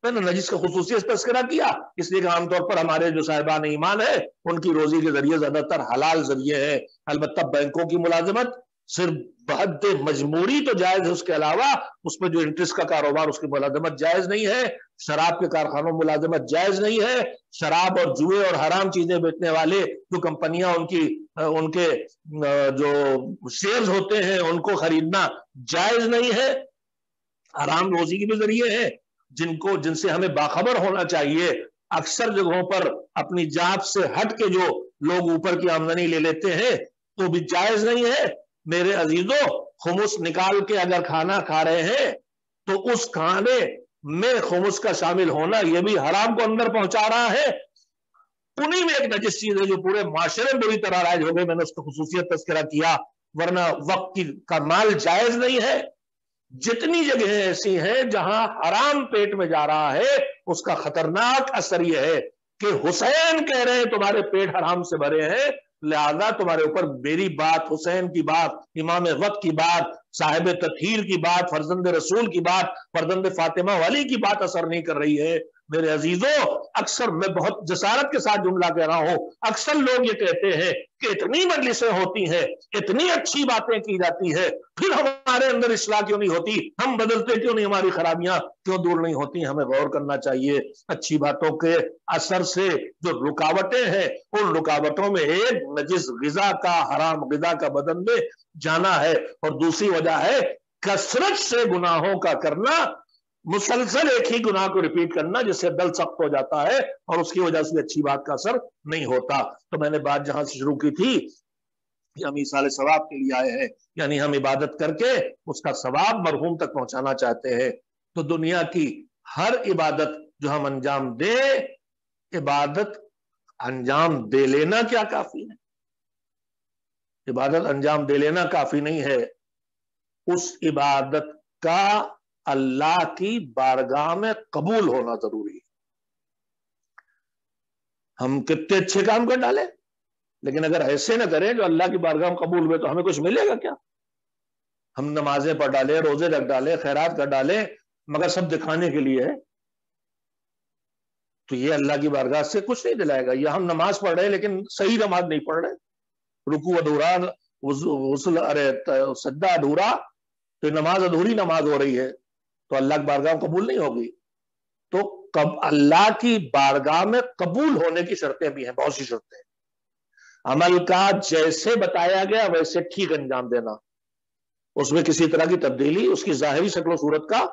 میں نے نجس کا خصوصیت تذکرہ کیا اس لیے کہ عام طور پر ہمارے جو صاحبان ایمان ہے ان کی روزی کے ذریعے زیادہ تر حلال ذریعے ہیں، البتہ بینکوں کی ملازمت صرف بحد مجبوری تو جائز ہے، اس کے علاوہ اس میں جو انٹرسٹ کا کاروبار اس کی ملازمت جائز نہیں ہے، شراب کے کارخانوں ملازمت جائز نہیں ہے، شراب اور جوئے اور حرام چیزیں بیچنے والے جو کمپنیاں ان کے جو شیئرز ہوتے ہیں ان کو خریدنا جائز نہیں ہے۔ حرام روزی کے بھی ذریعے ہیں جن سے ہمیں باخبر ہونا چاہیے۔ اکثر جگہوں پر اپنی جات سے ہٹ کے جو لوگ اوپر کی آمدنی لے لیتے ہیں تو بھی جائز نہیں ہے۔ میرے عزیزو، خمس نکال کے اگر کھانا کھا رہے ہیں تو اس کھانے میں خمس کا شامل ہونا یہ بھی حرام کو اندر پہنچا رہا ہے۔ انہی میں ایک نجس چیز ہے جو پورے معاشرے میں بری طرح رائج ہو گئی، میں نے اس کو خصوصیت تذکرہ کیا، ورنہ وقت کا مال جائز نہیں ہے۔ جتنی جگہیں ایسی ہیں جہاں حرام پیٹ میں جا رہا ہے اس کا خطرناک اثر یہ ہے کہ حسین کہہ رہے ہیں تمہارے پیٹ حرام سے بھرے ہیں، لہذا تمہارے اوپر میری بات، حسین کی بات، امام وقت کی بات، صاحب تطہیر کی بات، فرزند رسول کی بات، فرزند فاطمہ والی کی بات اثر نہیں کر رہی ہے۔ میرے عزیزو، اکثر میں بہت جسارت کے ساتھ جملہ کہہ رہا ہوں، اکثر لوگ یہ کہتے ہیں کہ اتنی مجلسیں ہوتی ہیں، اتنی اچھی باتیں کی جاتی ہے، پھر ہمارے اندر اصلاح کیوں نہیں ہوتی، ہم بدلتے کیوں نہیں، ہماری خرابیاں کیوں دور نہیں ہوتی۔ ہمیں غور کرنا چاہیے، اچھی باتوں کے اثر سے جو رکاوٹیں ہیں ان رکاوٹوں میں ایک نجس غذا کا، حرام غذا کا بدن میں جانا ہے، اور دوسری وجہ ہے کثرت سے گناہوں کا کرنا، مسلسل ایک ہی گناہ کو ریپیٹ کرنا جس سے دل سخت ہو جاتا ہے اور اس کی وجہ سے اچھی بات کا اثر نہیں ہوتا۔ تو میں نے بات جہاں سے شروع کی تھی کہ ہم ایصال ثواب کے لیے آئے ہیں، یعنی ہم عبادت کر کے اس کا ثواب مرحوم تک پہنچانا چاہتے ہیں۔ تو دنیا کی ہر عبادت جو ہم انجام دیں، عبادت انجام دے لینا کیا کافی ہے؟ عبادت انجام دے لینا کافی نہیں ہے، اس عبادت کا اللہ کی بارگاہ میں قبول ہونا ضروری ہے۔ ہم کتنے اچھے کام کر ڈالیں لیکن اگر ایسے نہ کریں جو اللہ کی بارگاہ میں قبول ہوئے تو ہمیں کچھ ملے گا کیا؟ ہم نمازیں پڑھ ڈالیں، روزے رکھ ڈالیں، خیرات کر ڈالیں، مگر سب دکھانے کے لیے ہے تو یہ اللہ کی بارگاہ سے کچھ نہیں دلائے گا۔ یا ہم نماز پڑھ رہے ہیں لیکن صحیح نماز نہیں پڑھ رہے، رکوع ادھورا، سجدہ ادھورا، تو نماز ادھوری نماز ہو رہی ہے تو اللہ کی بارگاہ قبول نہیں ہوگی۔ تو اللہ کی بارگاہ میں قبول ہونے کی شرطیں بھی ہیں، بہت سی شرطیں ہیں۔ عمل کا جیسے بتایا گیا ویسے ٹھیک انجام دینا، اس میں کسی طرح کی تبدیلی، اس کی ظاہری شکل و صورت کا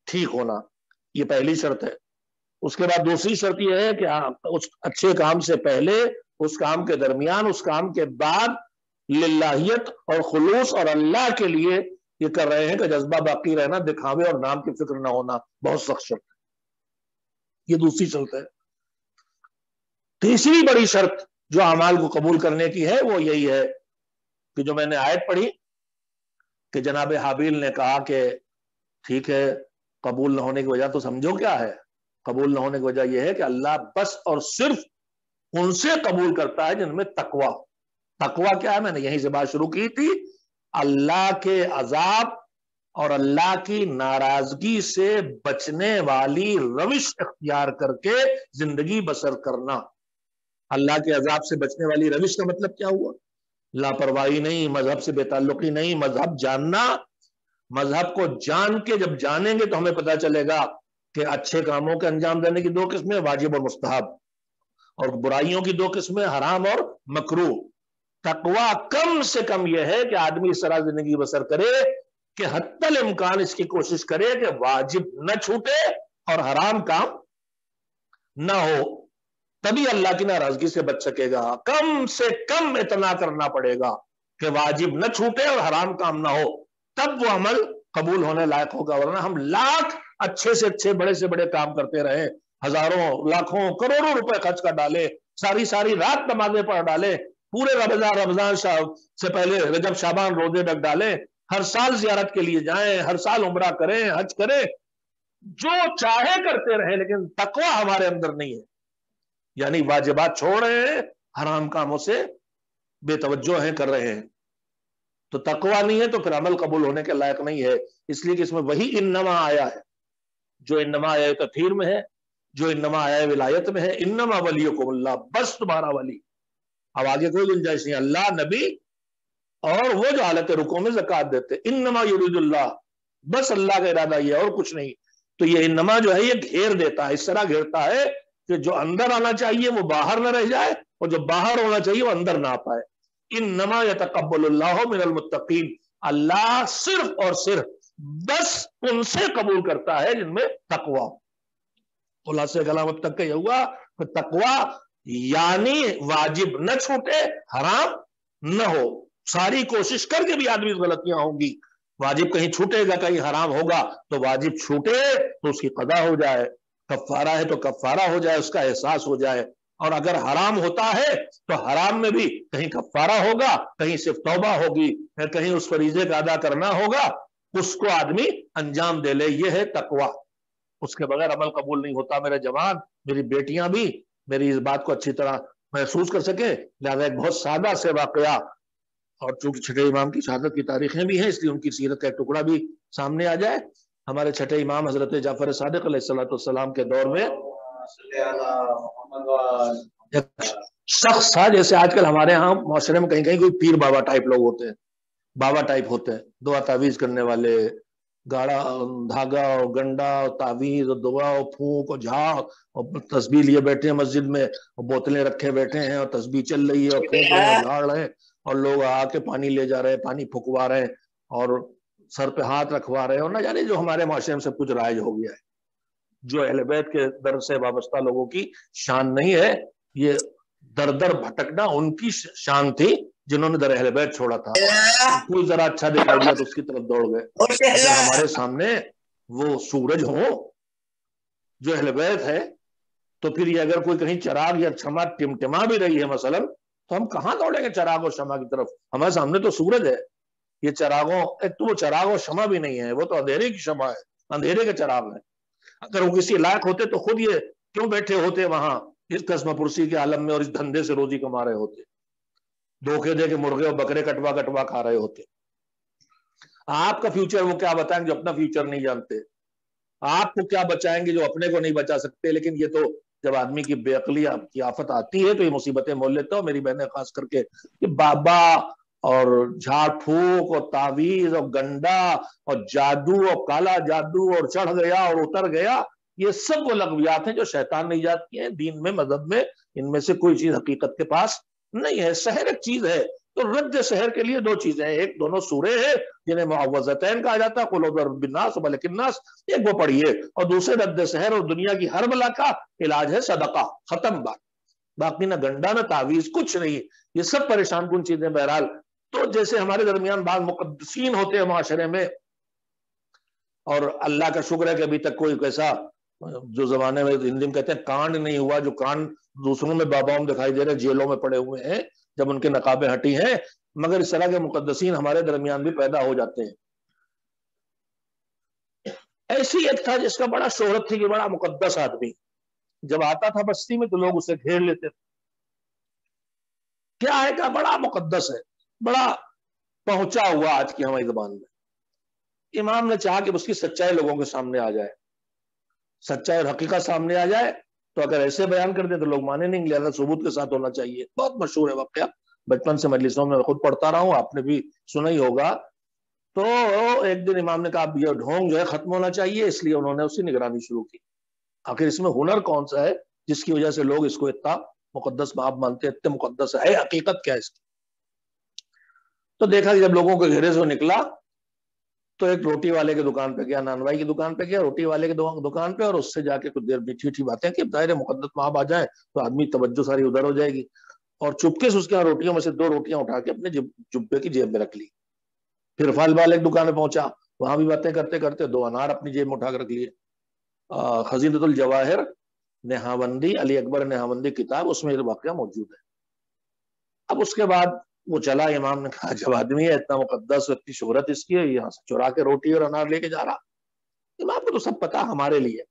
ٹھیک ہونا، یہ پہلی شرط ہے۔ اس کے بعد دوسری شرط یہ ہے کہ اس اچھے کام سے پہلے، اس کام کے درمیان، اس کام کے بعد للہیت اور خلوص اور اللہ کے لیے یہ کر رہے ہیں کہ جذبہ باقی رہنا، دکھاوے اور نام کی فکر نہ ہونا، بہت سخت شرط ہے، یہ دوسری شرط ہے۔ تیسری بڑی شرط جو اعمال کو قبول کرنے کی ہے وہ یہی ہے کہ جو میں نے آیت پڑھی کہ جناب حابیل نے کہا کہ ٹھیک ہے قبول نہ ہونے کی وجہ تو سمجھو کیا ہے، قبول نہ ہونے کی وجہ یہ ہے کہ اللہ بس اور صرف ان سے قبول کرتا ہے جن میں تقویٰ۔ تقویٰ کیا ہے؟ میں نے یہیں سے بات شروع کی تھی، اللہ کے عذاب اور اللہ کی ناراضگی سے بچنے والی روش اختیار کر کے زندگی بسر کرنا۔ اللہ کے عذاب سے بچنے والی روش کا مطلب کیا ہوا؟ لاپرواہی نہیں، مذہب سے بے تعلقی نہیں، مذہب جاننا، مذہب کو جان کے جب جانیں گے تو ہمیں پتا چلے گا کہ اچھے کاموں کے انجام دینے کی 2 قسمیں، واجب اور مستحب، اور برائیوں کی 2 قسمیں، حرام اور مکروہ۔ تقویٰ کم سے کم یہ ہے کہ آدمی اس طرح زندگی بسر کرے کہ حتی الامکان اس کی کوشش کرے کہ واجب نہ چھوٹے اور حرام کام نہ ہو، تبھی اللہ کی ناراضگی سے بچ سکے گا۔ کم سے کم اتنا کرنا پڑے گا کہ واجب نہ چھوٹے اور حرام کام نہ ہو، تب وہ عمل قبول ہونے لائق ہوگا۔ ورنہ ہم لاکھ اچھے سے اچھے بڑے سے بڑے کام کرتے رہے، ہزاروں لاکھوں کروڑوں روپے خرچ کر ڈالے، ساری رات نمازیں پڑھ ڈالے، پورے رمضان سے پہلے رجب شعبان روزے رکھ ڈالے، ہر سال زیارت کے لیے جائیں، ہر سال عمرہ کریں، حج کریں، جو چاہے کرتے رہے، لیکن تقویٰ ہمارے اندر نہیں ہے، یعنی واجبات چھوڑ رہے ہیں، حرام کاموں سے بے توجہ ہیں، کر رہے ہیں، تو تقویٰ نہیں ہے تو پھر عمل قبول ہونے کے لائق نہیں ہے۔ اس لیے کہ اس میں وہی انما آیا ہے جو انما آیا تطہیر میں ہے، جو انما آیا ولایت میں ہے، انما ولیکم اللہ، بس تمہارا ولی، اب آگے کوئی گنجائش نہیں، اللہ، نبی اور وہ جو حالت رکوع میں زکوٰۃ دیتے، انما یرید اللہ، بس اللہ کا ارادہ یہ اور کچھ نہیں۔ تو یہ انما جو ہے یہ گھیر دیتا ہے، اس طرح گھیرتا ہے کہ جو اندر آنا چاہیے وہ باہر نہ رہ جائے، اور جو باہر ہونا چاہیے وہ اندر نہ آ پائے۔ انما یتقبل اللہ من المتقین، اللہ صرف اور صرف بس ان سے قبول کرتا ہے جن میں تقویٰ۔ خلاصہ کلام اب تک کا یہ ہوا کہ تقویٰ یعنی واجب نہ چھوٹے، حرام نہ ہو، ساری کوشش کر کے بھی آدمی غلطیاں ہوں گی، واجب کہیں چھوٹے گا، کہیں حرام ہوگا، تو واجب چھوٹے تو اس کی قضا ہو جائے، کفارہ ہے تو کفارہ ہو جائے، اس کا احساس ہو جائے، اور اگر حرام ہوتا ہے تو حرام میں بھی کہیں کفارہ ہوگا، کہیں صرف توبہ ہوگی، کہیں اس فریضے کا ادا کرنا ہوگا، اس کو آدمی انجام دے لے، یہ ہے تقویٰ۔ اس کے بغیر عمل قبول نہیں ہوتا۔ میرے جوان، میری بیٹیاں بھی میری اس بات کو اچھی طرح محسوس کر سکے، لہذا ایک بہت سادہ سے واقعہ، اور چونکہ چھٹے امام کی شہادت کی تاریخیں بھی ہیں اس لیے ان کی سیرت کا ایک ٹکڑا بھی سامنے آ جائے۔ ہمارے چھٹے امام حضرت جعفر صادق علیہ السلام کے دور میں ایک شخص تھا، جیسے آج کل ہمارے ہاں معاشرے میں کہیں کہیں کوئی پیر بابا ٹائپ لوگ ہوتے ہیں، بابا ٹائپ ہوتے ہیں، دعا تعویذ کرنے والے، گاڑا دھاگا اور گنڈا اور تعویذ اور دعا اور پھونک اور جھاڑ اور تسبیح لیے بیٹھے ہیں مسجد میں، اور بوتلیں رکھے بیٹھے ہیں اور تسبیح چل رہی ہے اور پھونک رہے ہیں، جھاڑ رہے ہیں، اور لوگ آ کے پانی لے جا رہے ہیں، پانی پھکوا رہے ہیں اور سر پہ ہاتھ رکھوا رہے ہیں، اور نہ جانے جو ہمارے معاشرے میں سب کچھ رائج ہو گیا ہے، جو اہل بیت کے در سے وابستہ لوگوں کی شان نہیں ہے۔ یہ در در بھٹکنا ان کی شان تھی جنہوں نے در اہل بیت چھوڑا تھا، کوئی ذرا اچھا دکھائی دیا تو اس کی طرف دوڑ گئے۔ اگر ہمارے سامنے وہ سورج ہو جو اہل بیت ہے، تو پھر یہ اگر کوئی کہیں چراغ یا شمع ٹمٹما بھی رہی ہے مثلا، تو ہم کہاں دوڑیں گے چراغ اور شمع کی طرف؟ ہمارے سامنے تو سورج ہے، یہ چراغوں ایک تو وہ چراغ اور شمع بھی نہیں ہے، وہ تو اندھیرے کی شمع ہے، اندھیرے کے چراغ ہے۔ اگر وہ کسی لائق ہوتے تو خود یہ کیوں بیٹھے ہوتے وہاں اس قسم پرسی کے عالم میں اور اس دھندے سے روزی کما رہے ہوتے، دھوکے دے کے مرغے اور بکرے کٹوا کٹوا کھا رہے ہوتے۔ آپ کا فیوچر وہ کیا بتائیں گے جو اپنا فیوچر نہیں جانتے؟ آپ کو کیا بچائیں گے جو اپنے کو نہیں بچا سکتے؟ لیکن یہ تو جب آدمی کی بے عقلی کی آفت آتی ہے تو یہ مصیبتیں مول لیتا ہوں۔ میری بہنیں خاص کر کے کہ بابا اور جھاڑ پھونک اور تعویذ اور گنڈا اور جادو اور کالا جادو اور چڑھ گیا اور اتر گیا، یہ سب وہ لغویات ہیں جو شیطان نے ایجاد کیے ہیں۔ دین میں، مذہب میں ان میں سے کوئی چیز حقیقت کے پاس نہیں ہے۔ سحر ایک چیز ہے، تو رد سحر کے لیے 2 چیزیں ہیں، ایک دونوں سورے ہیں جنہیں معوذتین کہا جاتا ہے، قل اعوذ برب الناس وملک الناس، ایک وہ پڑھیے، اور دوسرے رد سحر اور دنیا کی ہر بلا کا علاج ہے صدقہ، ختم بات، باقی نہ گنڈا نہ تعویذ کچھ نہیں، یہ سب پریشان کن چیزیں۔ بہرحال تو جیسے ہمارے درمیان بعض مقدسین ہوتے ہیں معاشرے میں، اور اللہ کا شکر ہے کہ ابھی تک کوئی ایسا جو زمانے میں ہندی میں کہتے ہیں کانڈ نہیں ہوا، جو کانڈ دوسروں میں باباؤں دکھائی دے رہے جیلوں میں پڑے ہوئے ہیں جب ان کے نقابیں ہٹی ہیں، مگر اس طرح کے مقدسین ہمارے درمیان بھی پیدا ہو جاتے ہیں۔ ایسی ایک تھا جس کا بڑا شہرت تھی کہ بڑا مقدس آدمی، جب آتا تھا بستی میں تو لوگ اسے گھیر لیتے تھے، کیا ہے کہ بڑا مقدس ہے، بڑا پہنچا ہوا آج کی ہماری زبان میں۔ امام نے چاہا کہ اس کی سچائی لوگوں کے سامنے آ جائے، سچائی اور حقیقت سامنے آ جائے، تو اگر ایسے بیان کر دیں تو لوگ مانے نہیں، لہذا ثبوت کے ساتھ ہونا چاہیے۔ بہت مشہور ہے واقعہ، بچپن سے مجلسوں میں خود پڑھتا رہا ہوں، آپ نے بھی سنا ہی ہوگا تو ایک دن امام نے کہا یہ ڈھونگ جو ہے ختم ہونا چاہیے، اس لیے انہوں نے اسی نگرانی شروع کی۔ آخر اس میں ہنر کون سا ہے جس کی وجہ سے لوگ اس کو اتنا مقدس باب مانتے ہیں، اتنے مقدس ہے، حقیقت کیا ہے اس کی؟ تو دیکھا کہ جب لوگوں کے گھیرے سے نکلا تو ایک روٹی والے کی دکان پہ گیا، نانوائی کی دکان پہ گیا، روٹی والے کی دکان پہ، اور اس سے جا کے کچھ دیر میٹھی میٹھی باتیں کہ ظاہر مقدس باب آ جائے تو آدمی توجہ ساری ادھر ہو جائے گی، اور چپکے سے اس کے روٹیوں میں سے 2 روٹیاں اٹھا کے اپنے جبے کی جیب میں رکھ لی۔ پھر پھل والے کی دکان پہ پہنچا، وہاں بھی باتیں کرتے کرتے 2 انار اپنی جیب میں اٹھا کے رکھ لیے۔ خزینۃ الجواہر نہاوندی، علی اکبر نہاوندی کتاب، اس میں یہ واقعہ موجود ہے۔ اب اس کے بعد وہ چلا، امام نے کہا جب آدمی ہے اتنا مقدس، اتنی شہرت اس کی ہے، یہاں سے چرا کے روٹی اور انار لے کے جا رہا۔ امام کو تو سب پتا ہمارے لیے۔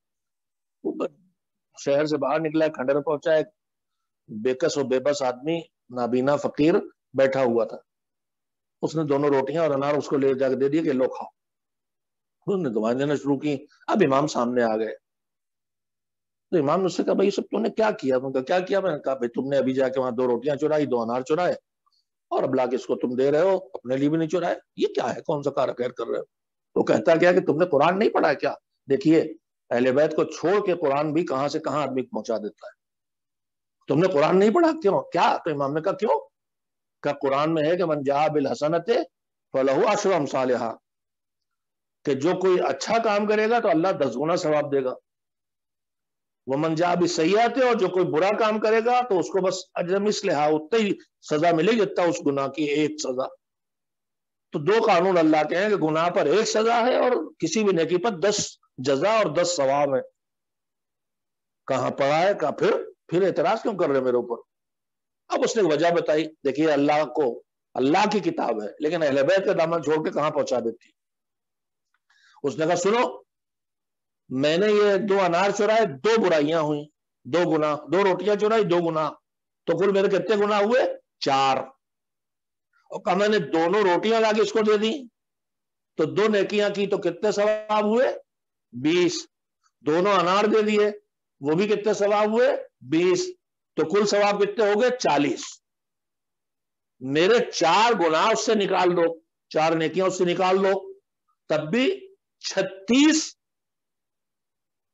وہ شہر سے باہر نکلا، کھنڈر پہنچا، ایک بےکس و بے بس آدمی، نابینا فقیر بیٹھا ہوا تھا۔ اس نے دونوں روٹیاں اور انار اس کو لے جا کے دے دیے کہ لو کھاؤ۔ اس نے دعائیں دینا شروع کی۔ اب امام سامنے آ گئے تو امام نے اس سے کہا بھائی سب تم نے کیا کیا؟ میں نے کہا کیا کیا؟ میں نے کہا بھائی تم نے ابھی جا کے وہاں 2 روٹیاں چرائی، 2 انار چرائے، اور اب لا کے اس کو تم دے رہے ہو، اپنے لیے بھی نہیں چرائے، یہ کیا ہے؟ کون سا کار خیر کر رہے ہو؟ تو کہتا کیا کہ تم نے قرآن نہیں پڑھا ہے کیا؟ دیکھیے اہل بیت کو چھوڑ کے قرآن بھی کہاں سے کہاں آدمی پہنچا دیتا ہے۔ تم نے قرآن نہیں پڑھا؟ کیوں؟ کیا؟ تو امام نے کہا کیوں؟ کہ قرآن میں ہے کہ من جاء بالحسنۃ فلہ عشر امثالھا، کہ جو کوئی اچھا کام کرے گا تو اللہ 10 گنا ثواب دے گا، ومن جاء بالسیئۃ، اور جو کوئی برا کام کرے گا تو اس کو بس اجر مثلھا، اتنی ہی سزا ملے گی جتنا اس گناہ کی 1 سزا۔ تو 2 قانون اللہ کے ہیں کہ گناہ پر 1 سزا ہے اور کسی بھی نیکی پر 10 جزا اور 10 ثواب ہے۔ کہاں پڑھا ہے؟ کہا پھر اعتراض کیوں کر رہے میرے اوپر؟ اب اس نے وجہ بتائی، دیکھیے اللہ کی کتاب ہے لیکن اہل بیت کا دامن چھوڑ کے کہاں پہنچا دیتی۔ اس نے کہا سنو، میں نے یہ 2 انار چرائے، 2 برائیاں ہوئیں، 2 گناہ، 2 روٹیاں چرائی، 2 گناہ، تو کل میرے کتنے گناہ ہوئے؟ 4۔ اور کہا میں نے دونوں روٹیاں لا کے اس کو دے دی تو 2 نیکیاں کی تو کتنے ثواب ہوئے؟ 20۔ دونوں انار دے دیے، وہ بھی کتنے ثواب ہوئے؟ 20۔ تو کل ثواب کتنے ہو گئے؟ 40۔ میرے 4 گناہ اس سے نکال دو، 4 نیکیاں اس سے نکال دو، تب بھی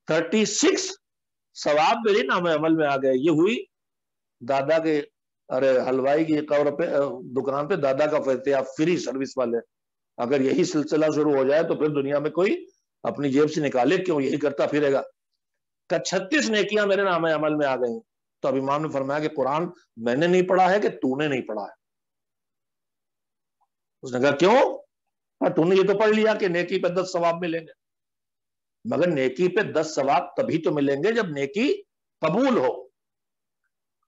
36 ثواب میرے نام عمل میں آ گئے۔ یہ ہوئی دادا کے حلوائی کی قبر پہ دکان پہ دادا کا فیضیاب، فری سروس والے۔ اگر یہی سلسلہ شروع ہو جائے تو پھر دنیا میں کوئی اپنی جیب سے نکالے کیوں، یہی کرتا پھرے گا۔ کہ 36 نیکیاں میرے نام عمل میں آ گئی۔ تو اب امام نے فرمایا کہ قرآن میں نے نہیں پڑھا ہے کہ تو نے نہیں پڑھا ہے؟ اس نے کہا کیوں؟ تو نے یہ تو پڑھ لیا کہ نیکی پہ 10 ثواب ملیں گے، مگر نیکی پہ 10 ثواب تبھی تو ملیں گے جب نیکی قبول ہو۔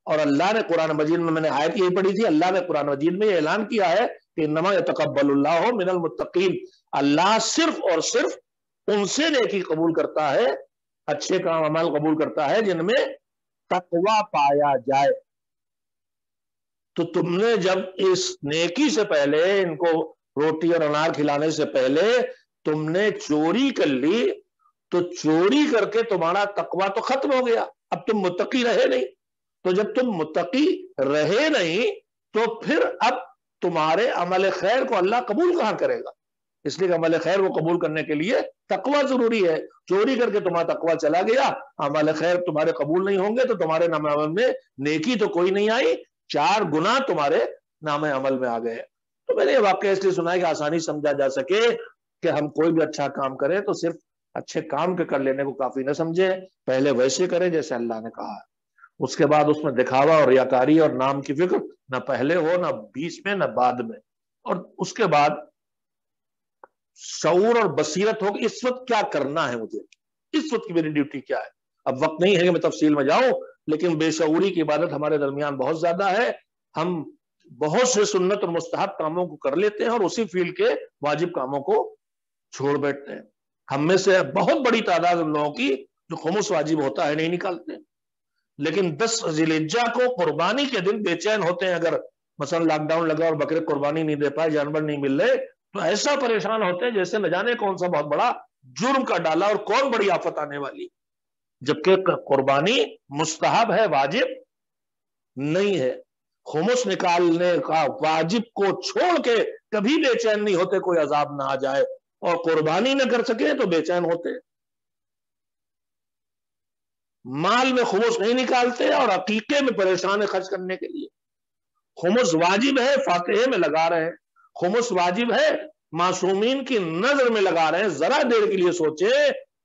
اور اللہ نے قرآن مجید میں نے آیت یہی پڑھی تھی، اللہ نے قرآن مجید میں یہ اعلان کیا ہے کہ انما یتقبل اللہ من المتقین، اللہ صرف اور صرف ان سے نیکی قبول کرتا ہے، اچھے کام عمل قبول کرتا ہے جن میں تقوی پایا جائے۔ تو تم نے جب اس نیکی سے پہلے، ان کو روٹی اور انار کھلانے سے پہلے تم نے چوری کر لی، تو چوری کر کے تمہارا تقوی تو ختم ہو گیا، اب تم متقی رہے نہیں۔ تو جب تم متقی رہے نہیں تو پھر اب تمہارے عمل خیر کو اللہ قبول کہاں کرے گا؟ اس لیے کہ عمل خیر کو قبول کرنے کے لیے تقوی ضروری ہے۔ چوری کر کے تمہارا تقوی چلا گیا، عمل خیر تمہارے قبول نہیں ہوں گے تو تمہارے نام عمل میں نیکی تو کوئی نہیں آئی، 4 گناہ تمہارے نام عمل میں آ گئے۔ تو میں نے یہ واقعہ اس لیے سنا ہے کہ آسانی سمجھا جا سکے کہ ہم کوئی بھی اچھا کام کریں تو صرف اچھے کام کے کر لینے کو کافی نہ سمجھے، پہلے ویسے کریں جیسے اللہ نے کہا ہے، اس کے بعد اس میں دکھاوا اور ریاکاری اور نام کی فکر نہ پہلے ہو، نہ بیچ میں، نہ بعد میں، اور اس کے بعد شعور اور بصیرت ہو کہ اس وقت کیا کرنا ہے، مجھے اس وقت کی میری ڈیوٹی کیا ہے۔ اب وقت نہیں ہے کہ میں تفصیل میں جاؤں، لیکن بے شعوری کی عبادت ہمارے درمیان بہت زیادہ ہے، ہم بہت سے سنت اور مستحب کاموں کو کر لیتے ہیں اور اسی فیلڈ کے واجب کاموں کو چھوڑ بیٹھتے ہیں۔ ہم میں سے بہت بڑی تعداد ان لوگوں کی جو خمس واجب ہوتا ہے نہیں نکالتے، لیکن 10 ذی الحجہ کو قربانی کے دن بے چین ہوتے ہیں، اگر مثلا لاک ڈاؤن لگا اور بکرے قربانی نہیں دے پائے، جانور نہیں مل رہے، تو ایسا پریشان ہوتے ہیں جیسے نہ جانے کون سا بہت بڑا جرم کا ڈالا اور کون بڑی آفت آنے والی، جبکہ قربانی مستحب ہے، واجب نہیں ہے۔ خمس نکالنے کا واجب کو چھوڑ کے کبھی بے چین نہیں ہوتے کوئی عذاب نہ آ جائے، اور قربانی نہ کر سکے تو بے چین ہوتے، مال میں خمس نہیں نکالتے اور عقیقے میں پریشان خرچ کرنے کے لیے۔ خمس واجب ہے فاتحے میں لگا رہے ہیں، خمس واجب ہے معصومین کی نظر میں لگا رہے ہیں۔ ذرا دیر کے لیے سوچے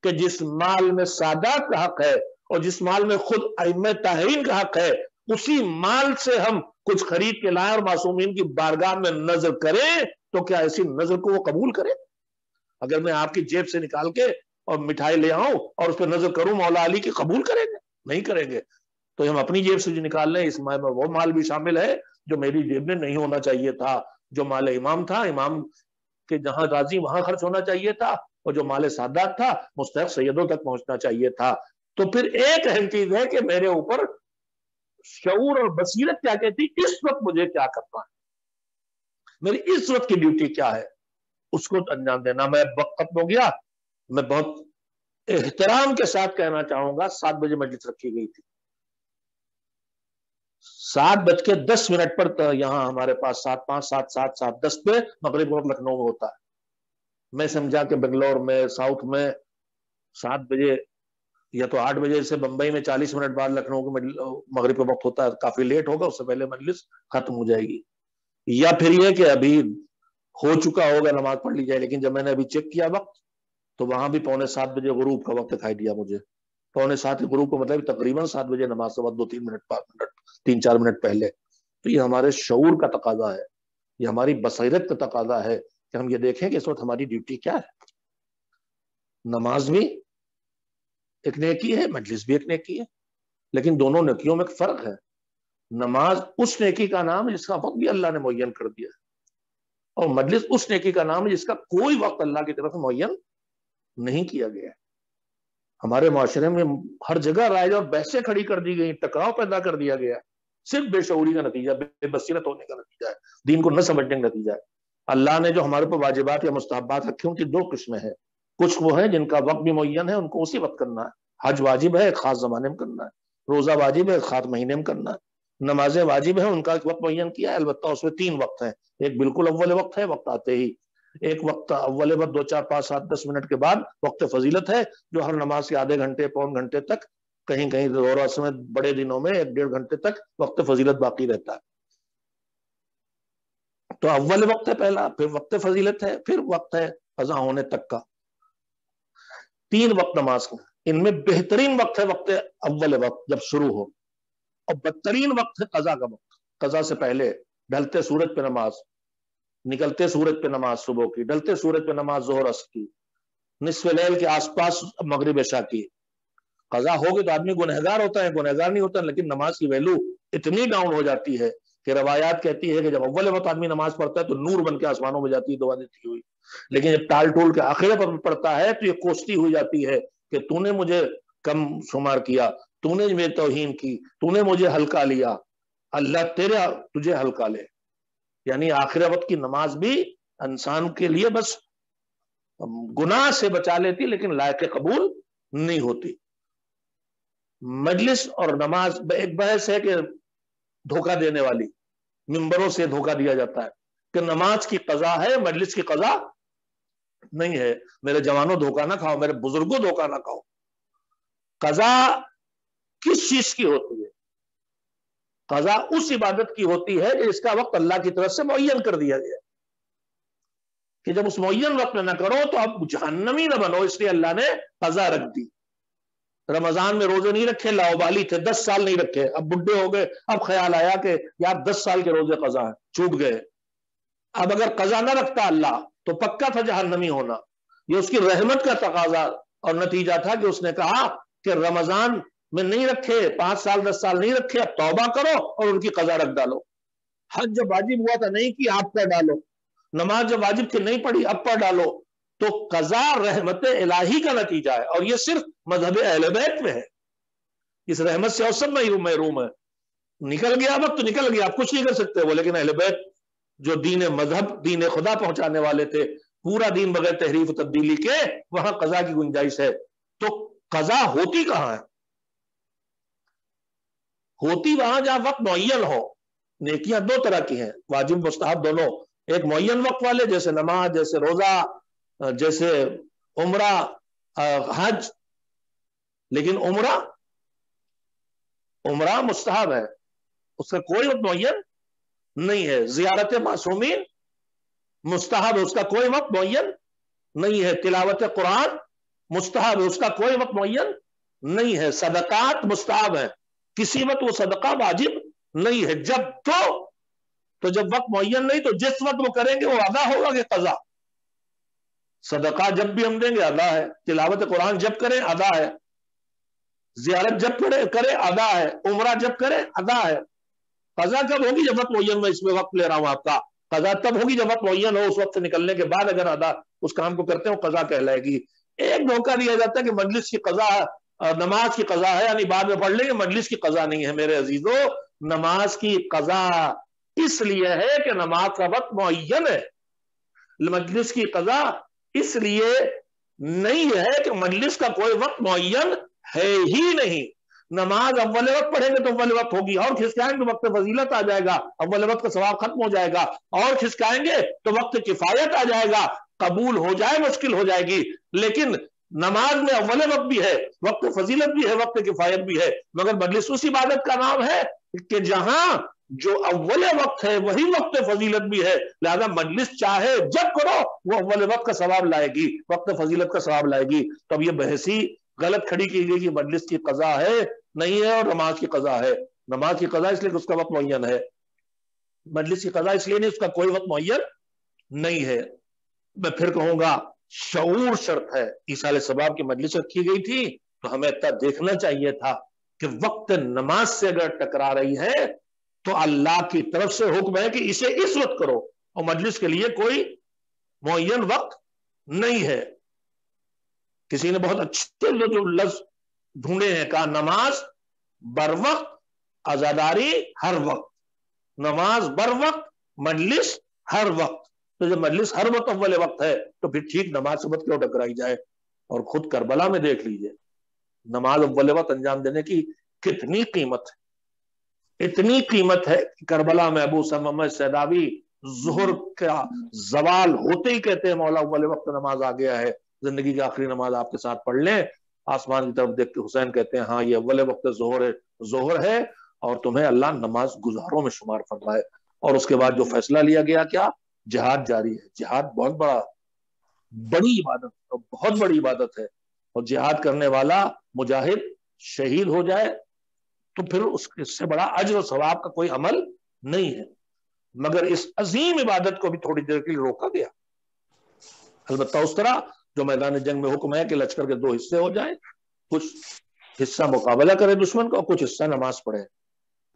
کہ جس مال میں سادات کا حق ہے اور جس مال میں خود ائمہ طاہرین کا حق ہے، اسی مال سے ہم کچھ خرید کے لائیں اور معصومین کی بارگاہ میں نظر کریں تو کیا ایسی نظر کو وہ قبول کرے؟ اگر میں آپ کی جیب سے نکال کے اور مٹھائی لے آؤں اور اس پہ نظر کروں مولا علی کی، قبول کریں گے؟ نہیں کریں گے۔ تو ہم اپنی جیب سے جو نکال لیں، اس میں وہ مال بھی شامل ہے جو میری جیب میں نہیں ہونا چاہیے تھا، جو مال امام تھا، امام کے جہاں راضی وہاں خرچ ہونا چاہیے تھا، اور جو مال سادات تھا مستحق سیدوں تک پہنچنا چاہیے تھا۔ تو پھر ایک اہم چیز ہے کہ میرے اوپر شعور اور بصیرت کیا کہتی، اس وقت مجھے کیا کرنا ہے، میری اس وقت کی ڈیوٹی کیا ہے، اس کو انجام دینا۔ میں وقت ختم ہو گیا، میں بہت احترام کے ساتھ کہنا چاہوں گا 7 بجے مجلس رکھی گئی تھی، 7:10 پر یہاں ہمارے پاس 7:05 7:07 7:10 پہ مغرب وقت لکھنؤ میں ہوتا ہے۔ میں سمجھا کہ بنگلور میں ساؤتھ میں 7 بجے یا تو 8 بجے سے بمبئی میں 40 منٹ بعد لکھنؤ کے مغرب کا وقت ہوتا ہے، کافی لیٹ ہوگا، اس سے پہلے مجلس ختم ہو جائے گی، یا پھر یہ کہ ابھی ہو چکا ہوگا نماز پڑھ لی جائے۔ لیکن جب میں نے ابھی چیک کیا وقت تو وہاں بھی 6:45 بجے غروب کا وقت دکھائی دیا مجھے۔ 6:45 غروب کو مطلب تقریباً 7 بجے نماز کے بعد 2-3 منٹ 5 منٹ 3-4 منٹ پہلے۔ تو یہ ہمارے شعور کا تقاضا ہے، یہ ہماری بصیرت کا تقاضا ہے کہ ہم یہ دیکھیں کہ اس وقت ہماری ڈیوٹی کیا ہے۔ نماز بھی ایک نیکی ہے، مجلس بھی ایک نیکی ہے، لیکن دونوں نیکیوں میں ایک فرق ہے۔ نماز اس نیکی کا نام ہے جس کا وقت بھی اللہ نے معین کر دیا ہے، اور مجلس اس نیکی کا نام ہے جس کا کوئی وقت اللہ کی طرف معین نہیں کیا گیا ہے۔ ہمارے معاشرے میں ہر جگہ رائج اور بحثیں کھڑی کر دی گئی، ٹکراؤ پیدا کر دیا گیا، صرف بے شعوری کا نتیجہ، بے بصیرت ہونے کا نتیجہ ہے، دین کو نہ سمجھنے کا نتیجہ ہے۔ اللہ نے جو ہمارے پر واجبات یا مستحبات رکھے ان کی 2 قسمیں ہیں، کچھ وہ ہیں جن کا وقت بھی معین ہے، ان کو اسی وقت کرنا ہے۔ حج واجب ہے، ایک خاص زمانے میں کرنا ہے، روزہ واجب ہے، ایک خاص مہینے میں کرنا ہے، نمازیں واجب ہیں، ان کا ایک وقت معین کیا ہے، البتہ اس میں 3 وقت ہیں، ایک بالکل اول وقت ہے وقت آتے ہی، ایک وقت اول وقت 2 4 5 7 10 منٹ کے بعد وقت فضیلت ہے، جو ہر نماز کے آدھے گھنٹے پون گھنٹے تک، کہیں کہیں دورہ سمیت بڑے دنوں میں 1-1.5 گھنٹے تک وقت فضیلت باقی رہتا ہے۔ تو اول وقت ہے پہلا، پھر وقت فضیلت ہے، پھر وقت ہے قضا ہونے تک کا۔ 3 وقت نماز کا، ان میں بہترین وقت ہے وقت اول وقت جب شروع ہو، اور بدترین وقت ہے قضا کا وقت، قضا سے پہلے ڈھلتے سورج پہ نماز، نکلتے سورج پہ نماز صبح کی، ڈھلتے سورج پہ نماز ظہر عصر کی، نصف لیل کے آس پاس مغرب عشاء کی۔ قضا ہوگی تو آدمی گنہگار ہوتا ہے، گنہگار نہیں ہوتا، لیکن نماز کی ویلو اتنی ڈاؤن ہو جاتی ہے کہ روایات کہتی ہے کہ جب اول وقت آدمی نماز پڑھتا ہے تو نور بن کے آسمانوں میں جاتی ہے دعا دیتی ہوئی، لیکن جب ٹال ٹول کے آخر پر پڑتا ہے تو یہ کوستی ہوئی جاتی ہے کہ تو نے مجھے کم شمار کیا، تو نے میری توہین کی، تو نے مجھے ہلکا لیا، اللہ تجھے ہلکا لے۔ یعنی آخر وقت کی نماز بھی انسان کے لیے بس گناہ سے بچا لیتی لیکن لائق قبول نہیں ہوتی۔ مجلس اور نماز ایک بحث ہے کہ دھوکہ دینے والی، ممبروں سے دھوکہ دیا جاتا ہے کہ نماز کی قضا ہے، مجلس کی قضا نہیں ہے۔ میرے جوانوں دھوکہ نہ کھاؤ، میرے بزرگوں دھوکہ نہ کھاؤ۔ قضا کس چیز کی ہوتی ہے؟ قضا اس عبادت کی ہوتی ہے جس کا وقت اللہ کی طرف سے معین کر دیا گیا، کہ جب اس معین وقت میں نہ کرو تو اب جہنمی نہ بنو، اس لیے اللہ نے قضا رکھ دی۔ رمضان میں روزے نہیں رکھے، لاؤبالی تھے، 10 سال نہیں رکھے، اب بڈھے ہو گئے، اب خیال آیا کہ یار 10 سال کے روزے قضا ہیں، چھوٹ گئے۔ اب اگر قضا نہ رکھتا اللہ تو پکا تھا جہنمی ہونا۔ یہ اس کی رحمت کا تقاضا اور نتیجہ تھا کہ اس نے کہا کہ رمضان میں نہیں رکھے، 5 سال 10 سال نہیں رکھے، اب توبہ کرو اور ان کی قضا رکھ ڈالو۔ حج جب واجب ہوا تھا نہیں کی، آپ پڑھ ڈالو۔ نماز جب واجب تھی نہیں پڑھی، اب پڑھ ڈالو۔ تو قضا رحمت الہی کا نتیجہ ہے، اور یہ صرف مذہب اہل بیت میں ہے، اس رحمت سے اور سب محروم ہے۔ نکل گیا وقت تو نکل گیا، آپ کچھ نہیں کر سکتے وہ، لیکن اہل بیت جو دین مذہب دین خدا پہنچانے والے تھے، پورا دین بغیر تحریف و تبدیلی کے، وہاں قضا کی گنجائش ہے۔ تو قضا ہوتی کہاں ہے؟ ہوتی وہاں جہاں وقت معین ہو۔ نیکیاں 2 طرح کی ہیں، واجب مستحب دونوں۔ ایک معین وقت والے جیسے نماز، جیسے روزہ، جیسے عمرہ، حج. لیکن عمرہ مستحب ہے، اس کا کوئی وقت معین نہیں ہے. زیارت معصومین مستحب ہے، اس کا کوئی وقت معین نہیں ہے. تلاوت قرآن مستحب ہے، اس کا کوئی وقت معین نہیں ہے. صدقات مستحب ہے، کسی وقت وہ صدقہ واجب نہیں ہے. تو جب وقت معین نہیں تو جس وقت وہ کریں گے وہ ادا ہوگا کہ قضا. صدقہ جب بھی ہم دیں گے ادا ہے، تلاوت قرآن جب کریں ادا ہے، زیارت جب کریں ادا ہے، عمرہ جب کریں ادا ہے. قضا کب ہوگی؟ جب وقت معین. میں اس میں وقت لے رہا ہوں آپ کا. قضا تب ہوگی جب وقت معین ہو، اس وقت سے نکلنے کے بعد اگر ادا اس کام کو کرتے ہیں وہ قضا کہلائے گی. ایک دھوکہ دیا جاتا ہے کہ مجلس کی قضا نماز کی قضا ہے، یعنی بعد میں پڑھ لیں گے. مجلس کی قضا نہیں ہے میرے عزیزو. نماز کی قضا اس لیے ہے کہ نماز کا وقت معین ہے. مجلس کی قضا اس لیے نہیں ہے کہ مجلس کا کوئی وقت معین ہے ہی نہیں. نماز اول وقت پڑھیں گے تو اول وقت ہوگی، اور کھسکائیں گے تو وقت فضیلت آ جائے گا، اول وقت کا ثواب ختم ہو جائے گا. اور کھسکائیں گے تو وقت کفایت آ جائے گا، قبول ہو جائے مشکل ہو جائے گی. لیکن نماز میں اول وقت بھی ہے، وقت فضیلت بھی ہے، وقت کفایت بھی ہے. مگر مجلس اس عبادت کا نام ہے کہ جہاں جو اول وقت ہے وہی وقت فضیلت بھی ہے. لہذا مجلس چاہے جب کرو وہ اول وقت کا ثواب لائے گی، وقت فضیلت کا ثواب لائے گی. تو اب یہ بحثی غلط کھڑی کی گئی کہ مجلس کی قضا ہے نہیں ہے اور نماز کی قضا ہے. نماز کی قضا اس لیے کہ اس کا وقت معین ہے، مجلس کی قضا اس لیے نہیں، اس کا کوئی وقت معین نہیں ہے. میں پھر کہوں گا شعور شرط ہے. ایصال ثواب کی مجلس رکھی گئی تھی تو ہمیں اتنا دیکھنا چاہیے تھا کہ وقت نماز سے اگر ٹکرا رہی ہے تو اللہ کی طرف سے حکم ہے کہ اسے اس وقت کرو، اور مجلس کے لیے کوئی معین وقت نہیں ہے. کسی نے بہت اچھے جو لفظ ڈھونڈے ہیں، کہا نماز بر وقت، عزاداری ہر وقت. نماز بر وقت، مجلس ہر وقت. تو جب مجلس ہر وقت اول وقت ہے تو پھر ٹھیک نماز سے وقت کیوں ٹکرائی جائے؟ اور خود کربلا میں دیکھ لیجئے نماز اول وقت انجام دینے کی کتنی قیمت ہے. اتنی قیمت ہے کہ کربلا میں ابو سمامہ سیداوی ظہر کا زوال ہوتے ہی کہتے ہیں مولا اول وقت نماز آ گیا ہے، زندگی کی آخری نماز آپ کے ساتھ پڑھ لیں. آسمان کی طرف دیکھ کے حسین کہتے ہیں ہاں یہ اول وقت ظہر ہے اور تمہیں اللہ نماز گزاروں میں شمار فرمائے. اور اس کے بعد جو فیصلہ لیا گیا کیا؟ جہاد جاری ہے. جہاد بہت بڑی عبادت ہے، بہت بڑی عبادت ہے. اور جہاد کرنے والا مجاہد شہید ہو جائے تو پھر اس سے بڑا اجر و ثواب کا کوئی عمل نہیں ہے. مگر اس عظیم عبادت کو بھی تھوڑی دیر کے لیے روکا گیا. البتہ اس طرح جو میدان جنگ میں حکم ہے کہ لشکر کے 2 حصے ہو جائیں، کچھ حصہ مقابلہ کرے دشمن کا اور کچھ حصہ نماز پڑھے.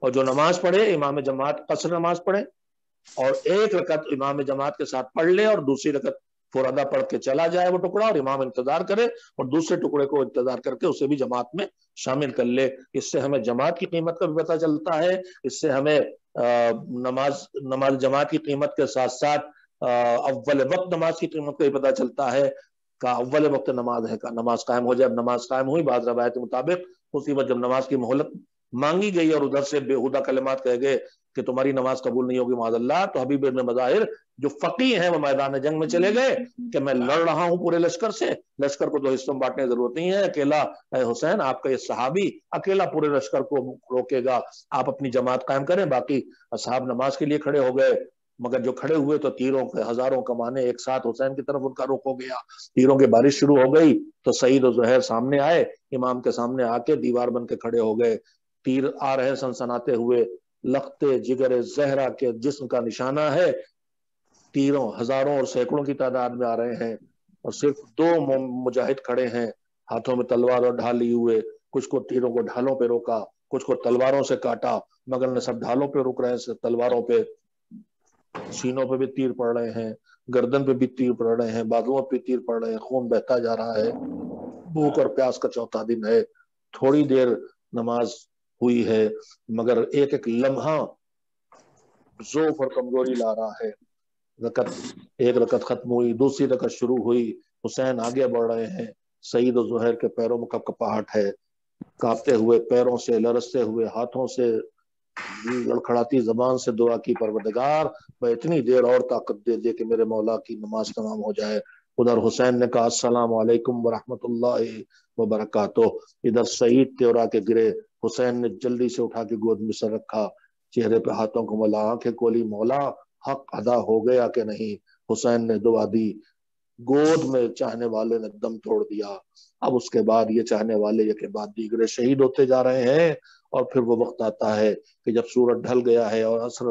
اور جو نماز پڑھے امام جماعت قصر نماز پڑھے اور 1 رکعت امام جماعت کے ساتھ پڑھ لے اور دوسری رکعت فرادہ پڑھ کے چلا جائے وہ ٹکڑا، اور امام انتظار کرے اور دوسرے ٹکڑے کو انتظار کر کے اسے بھی جماعت میں شامل کر لے. اس سے ہمیں جماعت کی قیمت کا بھی پتہ چلتا ہے. اس سے ہمیں نماز جماعت کی قیمت کے ساتھ ساتھ اول وقت نماز کی قیمت کا بھی پتہ چلتا ہے. کا اول وقت نماز ہے، کا نماز قائم ہو جائے. اب نماز قائم ہوئی بعض روایت کے مطابق اسی وقت جب نماز کی مہلت مانگی گئی اور ادھر سے بےہودہ کلمات کہے گئے کہ تمہاری نماز قبول نہیں ہوگی معاذ اللہ، تو حبیب ابن مظاہر جو فقیہ ہیں وہ میدان جنگ میں چلے گئے کہ میں لڑ رہا ہوں پورے لشکر سے، لشکر کو 2 حصوں میں بانٹنے کی ضرورت نہیں ہے، اکیلا اے حسین آپ کا یہ صحابی اکیلا پورے لشکر کو روکے گا، آپ اپنی جماعت قائم کریں. باقی اصحاب نماز کے لیے کھڑے ہو گئے. مگر جو کھڑے ہوئے تو تیروں کے ہزاروں کمانے ایک ساتھ حسین کی طرف ان کا رخ ہو گیا. تیروں کی بارش شروع ہو گئی تو سعید و زہیر سامنے آئے، امام کے سامنے آ کے دیوار بن کے کھڑے ہو گئے. تیر آ رہے سنسناتے ہوئے، لختے جگر زہرا کے جسم کا نشانہ ہے. تیروں ہزاروں اور سینکڑوں کی تعداد میں آ رہے ہیں اور صرف 2 مجاہد کھڑے ہیں ہاتھوں میں تلوار اور ڈھال لیے ہوئے. کچھ کو تیروں کو ڈھالوں پہ روکا، کچھ کو تلواروں سے کاٹا، مگر نہ سب ڈھالوں پہ رک رہے ہیں، تلواروں پہ. سینوں پہ بھی تیر پڑ رہے ہیں، گردن پہ بھی تیر پڑ رہے ہیں، بازوؤں پہ تیر پڑ رہے ہیں، خون بہتا جا رہا ہے. بھوک اور پیاس کا چوتھا دن ہے. تھوڑی دیر نماز ہوئی ہے مگر ایک ایک لمحہ ضعف اور کمزوری لا رہا ہے. ایک رکعت ختم ہوئی، دوسری رکعت شروع ہوئی، حسین آگے بڑھ رہے ہیں. سعید و زہیر کے پیروں میں کپکپاہٹ ہے، کانپتے ہوئے پیروں سے، لرزتے ہوئے ہاتھوں سے لڑکھڑاتی زبان سے دعا کی پروردگار میں اتنی دیر اور طاقت دے دے کہ میرے مولا کی نماز تمام ہو جائے۔ ادھر حسین نے کہا السلام علیکم ورحمۃ اللہ وبرکاتہ۔ ادھر سعید تیورا کے گرے، حسین نے جلدی سے اٹھا کے گود میں سر رکھا، چہرے پہ ہاتھوں کو ملا، آنکھیں کھولی، مولا حق ادا ہو گیا کہ نہیں؟ حسین نے دعا دی، گود میں چاہنے والے نے دم توڑ دیا۔ اب اس کے بعد یہ چاہنے والے یہ کے بعد دیگرے شہید ہوتے جا رہے ہیں، اور پھر وہ وقت آتا ہے کہ جب سورج ڈھل گیا ہے اور عصر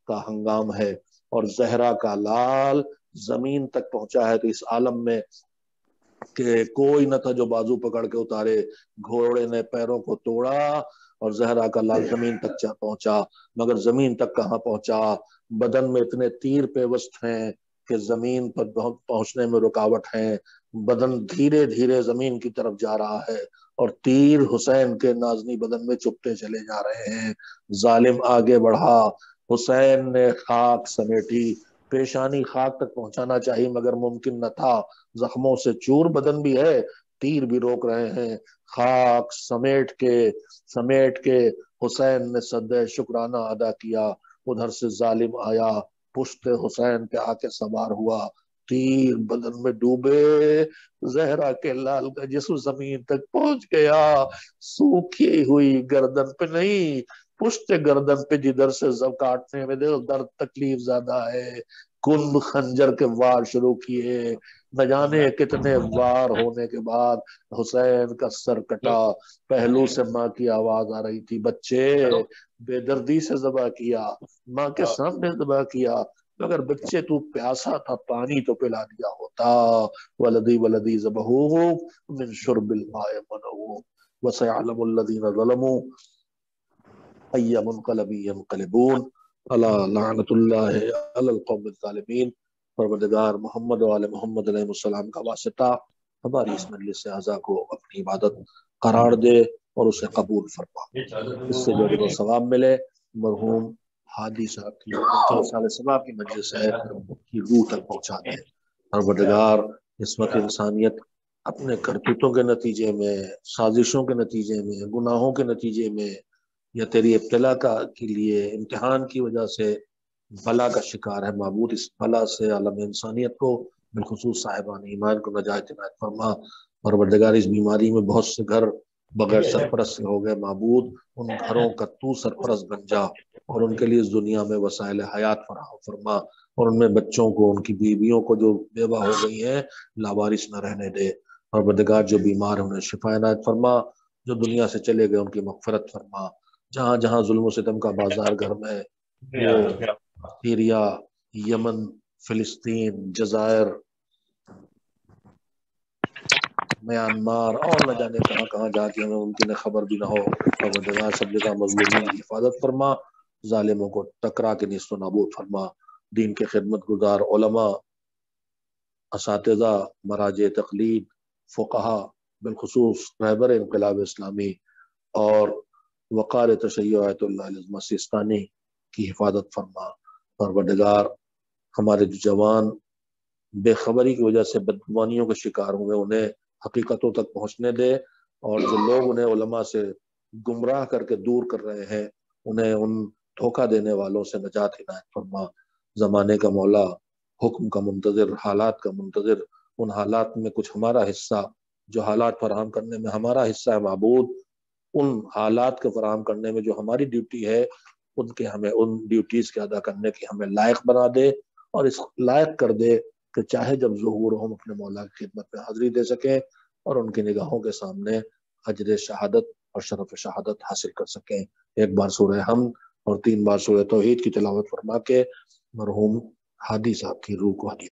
کا ہنگام ہے اور زہرا کا لال زمین تک پہنچا ہے، تو اس عالم میں کہ کوئی نہ تھا جو بازو پکڑ کے اتارے، گھوڑے نے پیروں کو توڑا اور زہرا کا لال زمین تک پہنچا، مگر زمین تک کہاں پہنچا؟ بدن میں اتنے تیر پیوست ہیں کہ زمین پر پہنچنے میں رکاوٹ ہیں، بدن دھیرے دھیرے زمین کی طرف جا رہا ہے اور تیر حسین کے نازنی بدن میں چپتے چلے جا رہے ہیں۔ ظالم آگے بڑھا، حسین نے خاک سمیٹی، پیشانی خاک تک پہنچانا چاہیے مگر ممکن نہ تھا، زخموں سے چور بدن بھی ہے، تیر بھی روک رہے ہیں۔ خاک سمیٹ کے حسین نے سجدہ شکرانہ ادا کیا۔ ادھر سے ظالم آیا، پشت حسین پہ آ کے سوار ہوا، تیر بدن میں ڈوبے، زہرا کے لال کا جسم زمین تک پہنچ گیا، سوکھی ہوئی گردن پہ نہیں، پشت گردن پہ جدھر سے زب کاٹنے میں درد تکلیف زیادہ ہے۔ کند خنجر کے وار شروع کیے، نہ جانے کتنے وار ہونے کے بعد حسین کا سر کٹا، پہلو سے ماں کی آواز آ رہی تھی، بچے بے دردی سے ذبح کیا، ماں کے سامنے ذبح کیا، مگر بچے تو پیاسا تھا، پانی تو پلا دیا ہوتا۔ ولدی ولدی ذبحوہ من شرب الماء منعوہ وسيعلم الذين ظلموا أي منقلب ينقلبون الا لعنت اللہ علی القوم الظالمین۔ پروردگار محمد و آل محمد علیہ السلام کا واسطہ ہماری اس مجلس اعزا کو اپنی عبادت قرار دے اور اسے قبول فرما، اس سے جو اجر و ثواب ملے مرحوم ہادی صاحب کی سال ثواب کی مجلس ہے کی روح تک پہنچا دے۔ پروردگار اس وقت انسانیت اپنے کرتوتوں کے نتیجے میں، سازشوں کے نتیجے میں، گناہوں کے نتیجے میں یا تیری ابتلا کے لیے امتحان کی وجہ سے بلا کا شکار ہے۔ معبود اس بلا سے عالم انسانیت کو بالخصوص صاحبان ایمان کو نجات عنایت فرما۔ پروردگار اس بیماری میں بہت سے گھر بغیر سرپرست سے ہو گئے، معبود ان گھروں کا تو سرپرست بن جا اور ان کے لیے اس دنیا میں وسائل حیات فراہم فرما، اور ان میں بچوں کو، ان کی بیویوں کو جو بیوہ ہو گئی ہیں لاوارث نہ رہنے دے۔ پروردگار جو بیمار ہیں انہیں شفا عنایت فرما، جو دنیا سے چلے گئے ان کی مغفرت فرما۔ جہاں جہاں ظلم و ستم کا بازار گرم ہے، وہ سیریا، یمن، فلسطین، جزائر، میانمار اور نہ جانے کہاں کہاں جا کے ہمیں ممکن خبر بھی نہ ہو، پروردگار سب جگہ مظلومین کی حفاظت فرما، ظالموں کو ٹکرا کے نیست و نابود فرما۔ دین کے خدمت گزار علماء، اساتذہ، مراجع تقلید، فقہا، بالخصوص رہبر انقلاب اسلامی اور وقار تشیع آیت اللہ العظمہ سیستانی کی حفاظت فرما۔ پروردگار ہمارے جو جوان بے خبری کی وجہ سے بدگمانیوں کے شکار ہوئے انہیں حقیقتوں تک پہنچنے دے، اور جو لوگ انہیں علماء سے گمراہ کر کے دور کر رہے ہیں انہیں ان دھوکہ دینے والوں سے نجات عنایت فرما۔ زمانے کا مولا، حکم کا منتظر، حالات کا منتظر، ان حالات میں کچھ ہمارا حصہ، جو حالات فراہم کرنے میں ہمارا حصہ ہے معبود، ان حالات کے فراہم کرنے میں جو ہماری ڈیوٹی ہے ان ڈیوٹیز کے ادا کرنے کی ہمیں لائق بنا دے، اور اس لائق کر دے کہ چاہے جب ظہور ہو ہم اپنے مولا کی خدمت میں حاضری دے سکیں اور ان کی نگاہوں کے سامنے اجر شہادت اور شرف شہادت حاصل کر سکیں۔ ایک بار سورہ حمد اور 3 بار سورہ توحید کی تلاوت فرما کے مرحوم ہادی صاحب کی روح کو